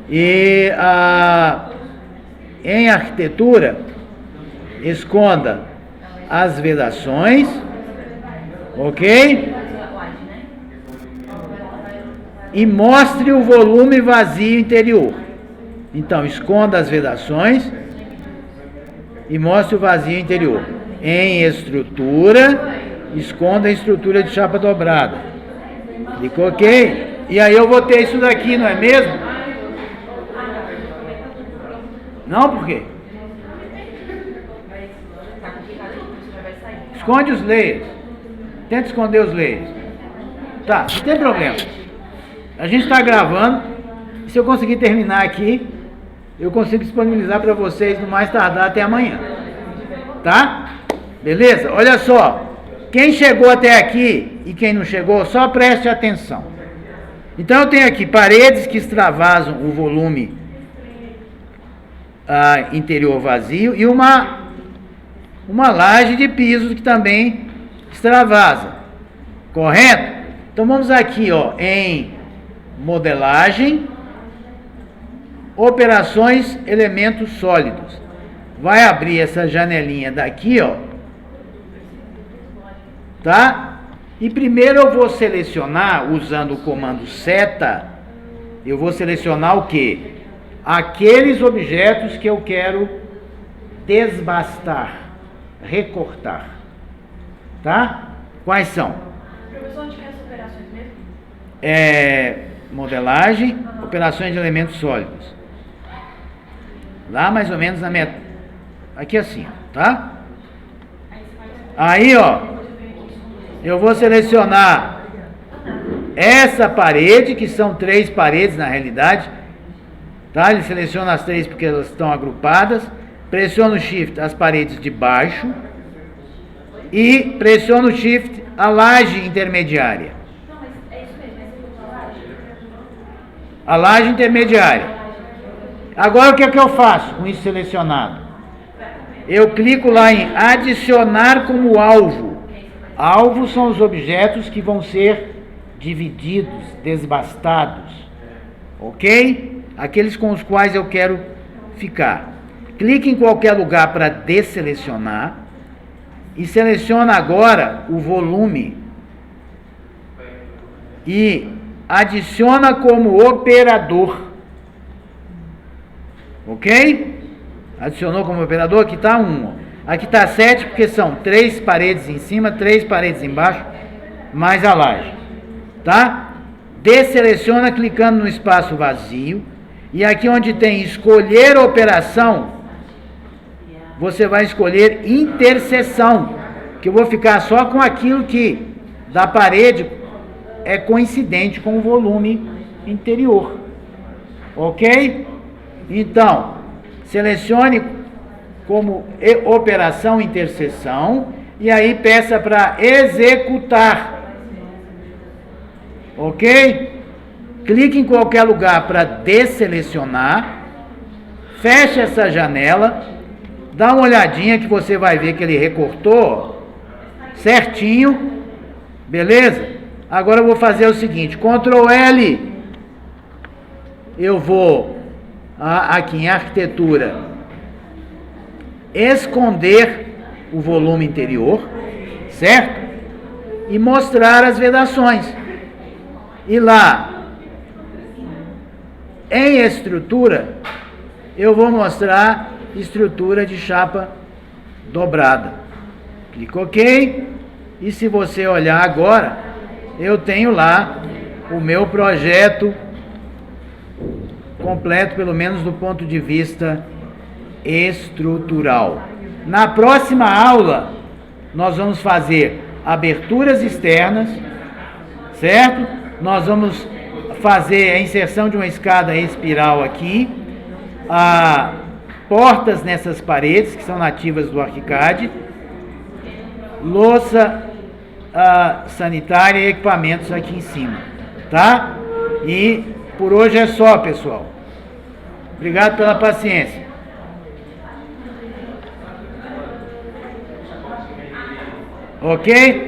e em arquitetura esconda as vedações, ok? E mostre o volume vazio interior. Então, esconda as vedações e mostre o vazio interior. Em estrutura, esconda a estrutura de chapa dobrada. Clica OK. E aí eu vou ter isso daqui, não é mesmo? Não, por quê? Esconde os layers. Tenta esconder os layers. Tá, não tem problema. A gente está gravando. Se eu conseguir terminar aqui, eu consigo disponibilizar para vocês no mais tardar até amanhã. Tá? Beleza? Olha só. Quem chegou até aqui e quem não chegou, só preste atenção. Então eu tenho aqui paredes que extravasam o volume interior vazio e uma laje de pisos que também extravasa. Correto? Então vamos aqui, ó, em modelagem, operações, elementos sólidos. Vai abrir essa janelinha daqui, ó. Tá? E primeiro eu vou selecionar, usando o comando seta, eu vou selecionar o quê? Aqueles objetos que eu quero desbastar, recortar. Tá? Quais são? Professor, onde que é as operações mesmo? Modelagem, operações de elementos sólidos. Lá mais ou menos na metade. Aqui assim, tá? Aí, ó. Eu vou selecionar essa parede, que são 3 paredes na realidade, tá? Ele seleciona as 3 porque elas estão agrupadas, pressiona o Shift as paredes de baixo e pressiona o Shift a laje intermediária. Não, mas é isso mesmo, é laje. A laje intermediária. Agora o que é que eu faço com isso selecionado? Eu clico lá em adicionar como alvo. Alvos são os objetos que vão ser divididos, desbastados, ok? Aqueles com os quais eu quero ficar. Clique em qualquer lugar para desselecionar e seleciona agora o volume e adiciona como operador, ok? Adicionou como operador, aqui está 1, aqui está 7, porque são 3 paredes em cima, 3 paredes embaixo, mais a laje. Tá? Desseleciona clicando no espaço vazio. E aqui onde tem escolher operação, você vai escolher interseção. Que eu vou ficar só com aquilo que da parede é coincidente com o volume interior. Ok? Então, selecione como operação interseção, e aí peça para executar. Ok? Clique em qualquer lugar para desselecionar, feche essa janela, dá uma olhadinha que você vai ver que ele recortou certinho, beleza? Agora eu vou fazer o seguinte, Ctrl L, eu vou aqui em arquitetura, esconder o volume interior, certo? E mostrar as vedações. E lá, em estrutura, eu vou mostrar estrutura de chapa dobrada. Clica OK. E se você olhar agora, eu tenho lá o meu projeto completo, pelo menos do ponto de vista estrutural. Na próxima aula, nós vamos fazer aberturas externas, certo? Nós vamos fazer a inserção de uma escada espiral aqui, portas nessas paredes, que são nativas do ArchiCAD, louça sanitária e equipamentos aqui em cima, tá? E por hoje é só, pessoal. Obrigado pela paciência. Ok?